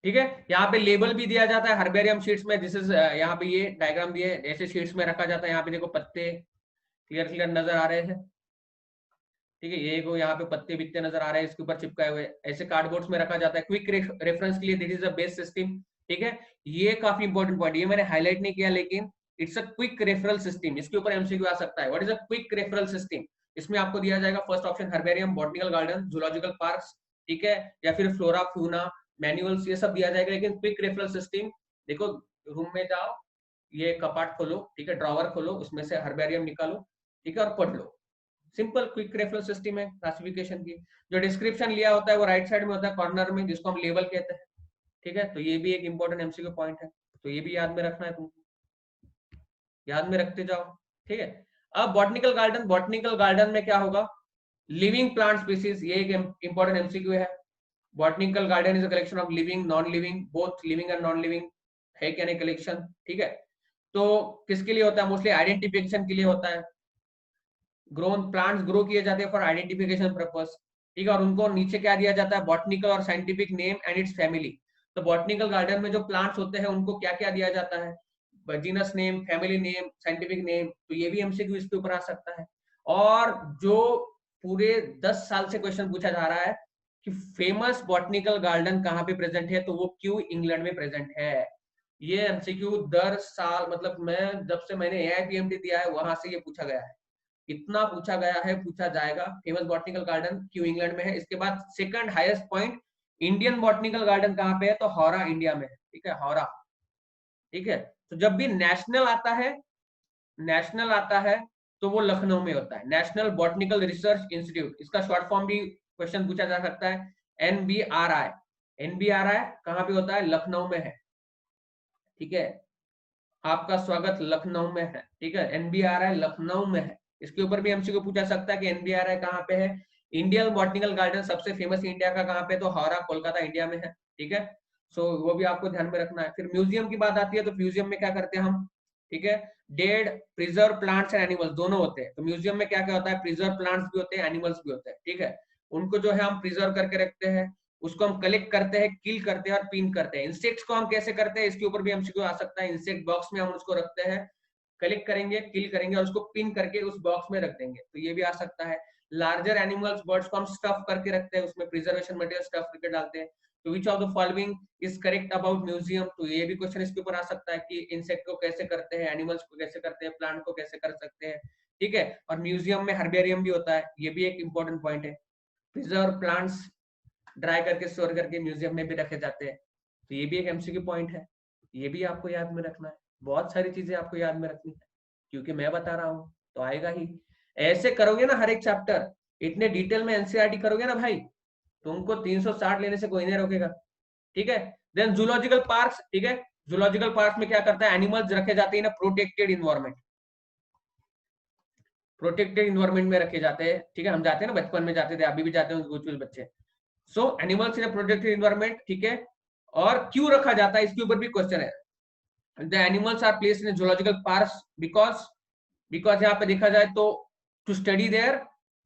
ठीक है, यहाँ पे लेबल भी दिया जाता है हर्बेरियम शीट्स में, दिस इज, यहाँ पे ये डायग्राम दिए, ऐसे शीट्स में रखा जाता है, यहाँ पे देखो पत्ते क्लियर नजर आ रहे हैं, ठीक है, ये को यहाँ पे पत्ते बित्ते नजर आ रहे हैं इसके ऊपर चिपकाए हुए, ऐसे कार्डबोर्ड्स में रखा जाता है क्विक रेफरेंस के लिए। This is a base system. ठीक है, ये काफी इंपॉर्टेंट पॉइंट, ये मैंने हाईलाइट नहीं किया लेकिन it's a quick referral system, इसके ऊपर एमसीक्यू आ सकता है। What is a quick referral system? इसमें आपको दिया जाएगा first option herbarium, botanical garden, zoological parks, ठीक है, या फिर फ्लोरा फ्यूना, मैनुअल्स, ये सब दिया जाएगा। लेकिन क्विक रेफरल सिस्टम, देखो रूम में जाओ, ये कपाट खोलो, ठीक है, ड्रॉवर खोलो, उसमें से हर्बेरियम निकालो, ठीक है, और पढ़ लो। सिंपल क्विक रेफरल सिस्टम है क्लासिफिकेशन की। जो डिस्क्रिप्शन लिया होता है वो राइट साइड में होता है कॉर्नर में, जिसको हम लेबल कहते हैं। ठीक है, तो ये भी एक इंपॉर्टेंट एमसीक्यू पॉइंट है, तो ये भी याद में रखना है तुमको, याद में रखते जाओ। ठीक है, अब बॉटनिकल गार्डन, बॉटनिकल गार्डन में क्या होगा? लिविंग प्लांट स्पीसीज, ये एक इंपॉर्टेंट एमसीक्यू है। Botanical garden is a collection of living, non living, both living and non living, है क्या नहीं कलेक्शन। ठीक है, तो किसके लिए होता है? मोस्टली आइडेंटिफिकेशन के लिए होता है। ग्रोन प्लांट्स ग्रो किए जाते हैं फॉर आइडेंटिफिकेशन पर्पस। ठीक है, और उनको नीचे क्या दिया जाता है? बॉटनिकल और scientific name and it's family. तो बॉटनिकल गार्डन में जो प्लांट्स होते हैं उनको क्या क्या दिया जाता है? Genus name, family name, scientific name. तो ये भी एमसीक्यू इसके ऊपर आ सकता है। और जो पूरे 10 साल से क्वेश्चन पूछा जा रहा है कि फेमस बॉटनिकल गार्डन कहाँ पे प्रेजेंट है, तो वो क्यों इंग्लैंड में प्रेजेंट है। ये एमसीक्यू दर साल, मतलब मैं जब से मैंने एआईपीएमटी दिया है वहां से ये पूछा गया है, इतना पूछा गया है, पूछा जाएगा। फेमस बॉटनिकल गार्डन क्यों इंग्लैंड में है। इसके बाद second highest point, Indian botanical garden कहाँ पे है? तो हावड़ा इंडिया में है। ठीक है, हावड़ा। ठीक है, तो जब भी नेशनल आता है, नेशनल आता है तो वो लखनऊ में होता है, नेशनल बॉटनिकल रिसर्च इंस्टीट्यूट। इसका शॉर्ट फॉर्म भी क्वेश्चन पूछा जा सकता है, एनबीआरआई। एनबीआरआई कहाँ पे होता है? लखनऊ में है। ठीक है, आपका स्वागत लखनऊ में है। ठीक है, एनबीआरआई लखनऊ में है। इसके ऊपर भी एमसीक्यू पूछा सकता है कि एनबीआरआई कहाँ पे है। इंडियन बॉटनिकल गार्डन सबसे फेमस इंडिया का कहाँ पे? तो हावड़ा कोलकाता इंडिया में है। ठीक है, सो वो भी आपको ध्यान में रखना है। फिर म्यूजियम की बात आती है, तो म्यूजियम में क्या करते हैं हम? ठीक है, dead, preserve plants and animals दोनों होते हैं। तो म्यूजियम में क्या क्या होता है? प्रिजर्व प्लांट्स भी होते हैं, एनिमल्स भी होते हैं। ठीक है, उनको जो है हम प्रिजर्व करके रखते हैं, उसको हम कलेक्ट करते हैं, किल करते हैं और पिन करते हैं। इंसेक्ट्स को हम कैसे करते हैं, इसके ऊपर भी एमसीक्यू आ सकता है। इंसेक्ट बॉक्स में हम उसको रखते हैं, कलेक्ट करेंगे, किल करेंगे और उसको पिन करके उस बॉक्स में रख देंगे, तो ये भी आ सकता है। लार्जर एनिमल्स, बर्ड्स को हम स्टफ करके रखते हैं, उसमें प्रिजर्वेशन मटेरियल स्टफ करके डालते हैं। तो which of the following is correct about museum? तो ये भी क्वेश्चन इसके ऊपर आ सकता है कि इंसेक्ट को कैसे करते हैं, एनिमल्स को कैसे करते हैं, प्लांट को कैसे कर सकते हैं। ठीक है, और म्यूजियम में हर्बेरियम भी होता है, ये भी एक इंपॉर्टेंट पॉइंट है। प्रिजर्व प्लांट्स ड्राई करके स्टोर करके म्यूजियम में भी रखे जाते हैं, तो ये भी एक एमसीक्यू पॉइंट है, ये भी आपको याद में रखना है। बहुत सारी चीजें आपको याद में रखनी है, क्योंकि मैं बता रहा हूँ तो आएगा ही। ऐसे करोगे ना हर एक चैप्टर, इतने डिटेल में एनसीईआरटी करोगे ना भाई, तुमको 360 लेने से कोई नहीं रोकेगा। ठीक है, देन जूलॉजिकल पार्क्स। ठीक है, जूलॉजिकल पार्क में क्या करता है? एनिमल्स रखे जाते हैं ना प्रोटेक्टेड इन्वायरमेंट, प्रोटेक्टेड इन्वायरमेंट में रखे जाते हैं। ठीक है, हम जाते हैं ना, बचपन में जाते थे, अभी भी जाते हैं कुछ कुछ बच्चे। सो animals in a protected environment. ठीक है, और क्यों रखा जाता है, इसके ऊपर भी क्वेश्चन है। The animals are placed in zoological parks because यहाँ पे देखा जाए तो to study their,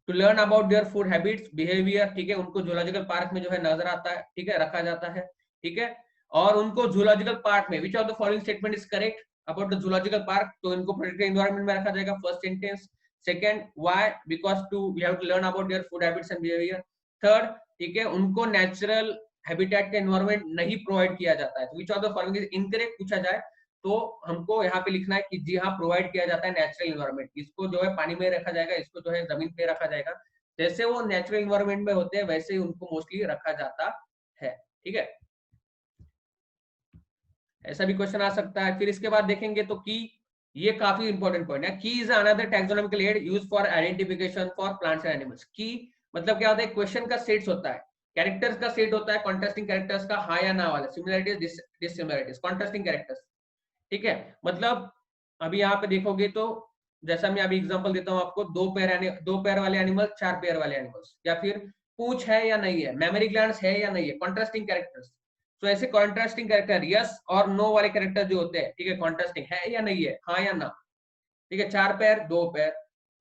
to learn about their food habits, behaviour. ठीक है, उनको जूलॉजिकल पार्क में जो है नजर आता है, ठीक है, रखा जाता है। ठीक है, और उनको जूलॉजिकल पार्क में which of the following statement is correct about the zoological park? तो इनको प्रोटेक्टेड एनवायरनमेंट में रखा जाएगा, first sentence. Second, why? Because to we have to learn about their food habits and behaviour. Third, ठीक है, उनको natural habitat का environment नहीं प्रोवाइड किया जाता है, तो which of the following is incorrect पूछा जाए तो हमको यहाँ पे लिखना है कि जी हाँ, प्रोवाइड किया जाता है नेचुरल इन्वायरमेंट। इसको जो है पानी में रखा जाएगा, इसको जो है जमीन पे रखा जाएगा। जैसे वो नेचुरल इन्वायरमेंट में होते हैं वैसे ही उनको मोस्टली रखा जाता है। ठीक है, ऐसा भी क्वेश्चन आ सकता है। फिर इसके बाद देखेंगे तो की, ये काफी इंपॉर्टेंट पॉइंट है। Key is another taxonomical aid used for identification for plants and animals. Key मतलब क्या होता है? क्वेश्चन का सेट्स होता है, कैरेक्टर्स का सेट होता है, कॉन्ट्रास्टिंग कैरेक्टर्स का, हाँ या ना वाला, सिमिलरिटीज डिससिमिलरिटीज, कॉन्ट्रास्टिंग कैरेक्टर्स। ठीक है, मतलब अभी यहाँ पे देखोगे तो जैसा मैं अभी एग्जांपल देता हूँ आपको, दो पैर वाले एनिमल, चार पैर वाले एनिमल्स, या फिर पूंछ है या नहीं है, मेमोरी ग्लैंड्स है या नहीं है, कॉन्ट्रास्टिंग कैरेक्टर्स। तो ऐसे कॉन्ट्रास्टिंग कैरेक्टर, यस और नो वाले कैरेक्टर जो होते हैं, ठीक है, कॉन्ट्रास्टिंग है या नहीं है, हाँ या ना। ठीक है, चार पैर, दो पैर,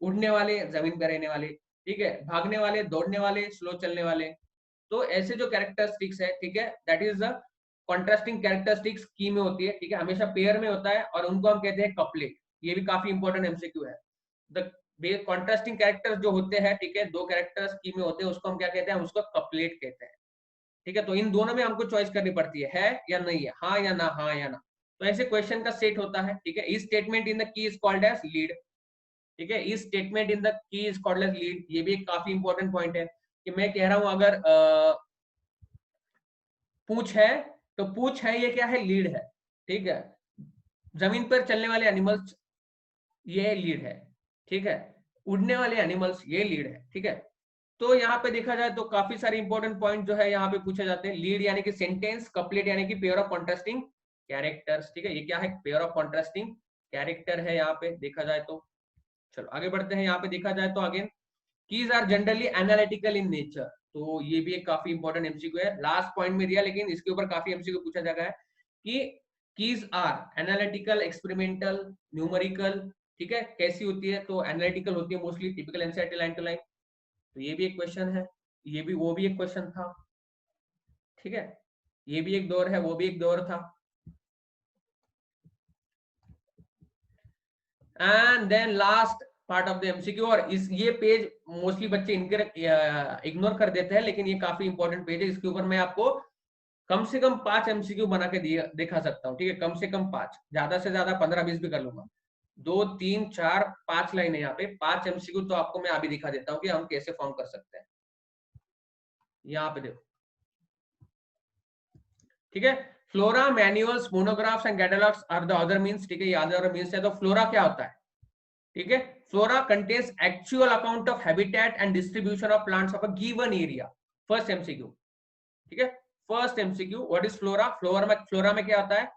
उड़ने वाले, जमीन पर रहने वाले, ठीक है, भागने वाले, दौड़ने वाले, स्लो चलने वाले। तो ऐसे जो कैरेक्टरिस्टिक्स है, ठीक है, that is the contrasting characteristics की में होती है। ठीक है, हमेशा पेयर में होता है और उनको हम कहते हैं कपलेट। ये भी काफी इंपॉर्टेंट एमसीक्यू है। द कॉन्ट्रास्टिंग कैरेक्टर्स जो होते हैं, ठीक है, दो कैरेक्टर्स की में होते हैं, उसको हम क्या कहते हैं, उसको कपलेट कहते हैं, ठीक है। तो इन दोनों में हमको चॉइस करनी पड़ती है या नहीं है, हाँ या ना, हाँ या ना। तो ऐसे क्वेश्चन का सेट होता है, ठीक है। इस statement in the key is called as lead, ठीक है। इस statement in the key is called as lead, ये भी एक काफी इंपॉर्टेंट पॉइंट है कि मैं कह रहा हूं अगर पूछ है तो पूछ है, ये क्या है, लीड है, ठीक है। जमीन पर चलने वाले एनिमल्स, ये लीड है, ठीक है। उड़ने वाले एनिमल्स, ये लीड है, ठीक है। तो यहाँ पे देखा जाए तो काफी सारे इंपॉर्टेंट पॉइंट जो है यहाँ पे पूछे जाते हैं। लीड यानी कि सेंटेंस, कपलेट यानी कि पेयर ऑफ कॉन्ट्रास्टिंग कैरेक्टर्स, ठीक है। ये क्या है, पेयर ऑफ कॉन्ट्रास्टिंग कैरेक्टर है यहाँ पे देखा जाए तो। चलो आगे बढ़ते हैं। यहाँ पे देखा जाए तो again keys are generally analytical in nature, तो ये भी एक काफी इंपॉर्टेंट एमसीक्यू है, लास्ट पॉइंट में दिया, लेकिन इसके ऊपर काफी एमसीक्यू पूछा जाता है कि keys are analytical, experimental, numerical, ठीक है। कैसी होती है, तो एनालिटिकल होती है mostly, typical NCERT line to line. तो ये भी एक क्वेश्चन है, ये भी, वो भी एक क्वेश्चन था, ठीक है। ये भी एक दौर है, वो भी एक दौर था। And then last part of the MCQ, और इस ये पेज मोस्टली बच्चे इग्नोर कर देते हैं, लेकिन ये काफी इंपॉर्टेंट पेज है। इसके ऊपर मैं आपको कम से कम 5 एमसीक्यू बना के दिखा सकता हूँ, ठीक है। कम से कम 5, ज्यादा से ज्यादा 15-20 भी कर लूंगा। 2, 3, 4, 5 लाइन है यहाँ पे, 5 एमसीक्यू तो आपको मैं अभी दिखा देता हूँ कि हम कैसे फॉर्म कर सकते हैं। यहाँ पे देखो, ठीक है। Flora, manuals, monographs and catalogues are the other means, ठीक है। ये अदर मींस है। तो फ्लोरा क्या होता है, ठीक है। Flora contains actual account of habitat and distribution of plants of a given area. First MCQ, ठीक है। First MCQ, what is flora. Flora में क्या होता है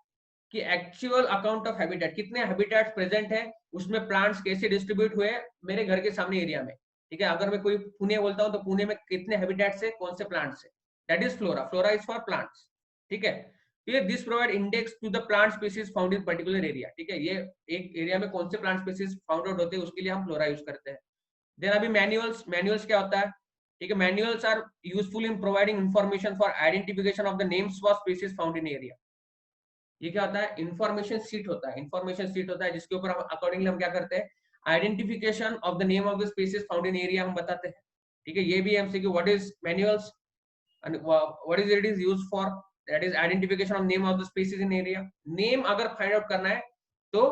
कि एक्चुअल अकाउंट ऑफ हैबिटेट, कितने हैबिटेट्स प्रेजेंट है, उसमें प्लांट्स कैसे डिस्ट्रीब्यूट हुए मेरे घर के सामने एरिया में, ठीक है। अगर मैं कोई पुणे बोलता हूं तो पुणे में कितने हैबिटेट्स है, कौन से प्लांट्स है, that is flora. Flora is for plants, ठीक है। This provide index to the plant species found in particular area, ठीक है। ये एक एरिया में कौन से प्लांट स्पीसीज फाउंड आउट होते हैं, उसके लिए हम फ्लोरा यूज करते हैं। देन अभी मैनुअल्स, मैनुअल्स क्या होता है, ठीक है। Manuals are useful in providing information for identification of the names for species found in area. ये क्या होता है, इंफॉर्मेशन सीट होता है। इंफॉर्मेशन सीट होता है जिसके ऊपर हम अकॉर्डिंगली हम क्या करते हैं, identification of the name of the species found in area हम बताते हैं, ठीक है। ये भी MCQ, what is manuals and what is it is used for, that is identification of name of the species in area। Name अगर find out करना है तो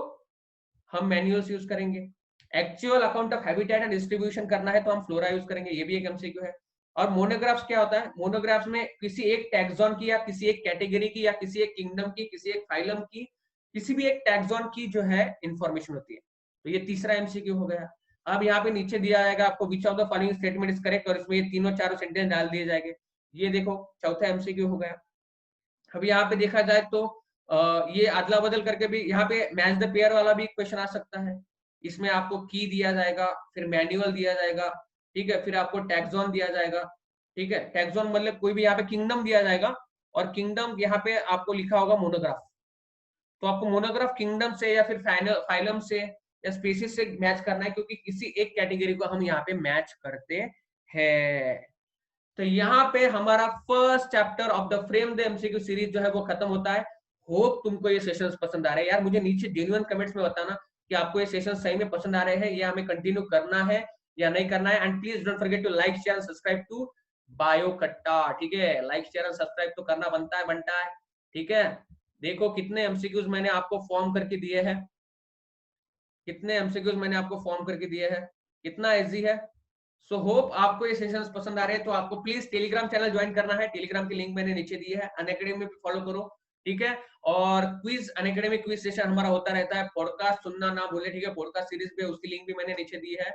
हम मैनुअल्स यूज करेंगे। Actual account of habitat and distribution करना है तो हम फ्लोरा यूज करेंगे, ये भी एक एमसीक्यू है। और मोनोग्राफ्स क्या होता है, मोनोग्राफ्स में किसी एक टैक्सॉन की या किसी एक कैटेगरी की या किसी एक किंगडम की, किसी एक फाइलम की, किसी भी एक टैक्सॉन की जो है इंफॉर्मेशन होती है। तो ये तीसरा एमसीक्यू हो गया। अब यहाँ पे नीचे दिया जाएगा आपको विच of the following statement is correct, और इसमें ये तीनों चारों सेंटेंस डाल दिए जाएंगे। ये देखो चौथा एमसीक्यू हो गया। अब यहाँ पे देखा जाए तो ये अदला बदल करके भी यहाँ पे मैच द पेयर वाला भी क्वेश्चन आ सकता है। इसमें आपको की दिया जाएगा, फिर मैनुअल दिया जाएगा, ठीक है, फिर आपको टैक्सॉन दिया जाएगा, ठीक है। टैक्सॉन मतलब कोई भी यहाँ पे किंगडम दिया जाएगा, और किंगडम यहाँ पे आपको लिखा होगा मोनोग्राफ। तो आपको मोनोग्राफ किंगडम से या फिर फाइलम से या स्पीसीज से मैच करना है, क्योंकि किसी एक कैटेगरी को हम यहाँ पे मैच करते हैं। तो यहाँ पे हमारा first chapter of the frame the MCQ series जो है वो खत्म होता है। होप तुमको ये सेशंस पसंद आ रहे हैं यार। मुझे नीचे जेन्युइन कमेंट्स में बताना कि आपको ये सेशन सही में पसंद आ रहे हैं, या हमें कंटिन्यू करना है या नहीं करना है। And please don't forget to like share subscribe to Bio Katta, ठीक है। लाइक शेयर सब्सक्राइब तो करना बनता है, ठीक है। देखो कितने एमसीक्यूज मैंने आपको फॉर्म करके दिए हैं, कितने एमसीक्यूज मैंने आपको फॉर्म करके दिए हैं, कितना इजी है। सो होप आपको ये सेशंस पसंद आ रहे हैं। तो आपको प्लीज टेलीग्राम चैनल ज्वाइन करना है, टेलीग्राम की लिंक मैंने नीचे दी है। अनअकैडमी में फॉलो करो, ठीक है। और क्विज, अनअकैडमी क्विज सेशन हमारा होता रहता है। पॉडकास्ट सुनना ना भूले, ठीक है। पॉडकास्ट सीरीज पे उसकी लिंक भी मैंने नीचे दी है।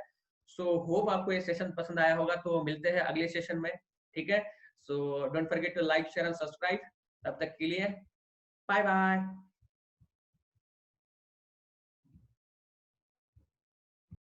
सो होप आपको ये सेशन पसंद आया होगा। तो मिलते हैं अगले सेशन में, ठीक है। So don't forget to like share and subscribe. तब तक के लिए बाय बाय।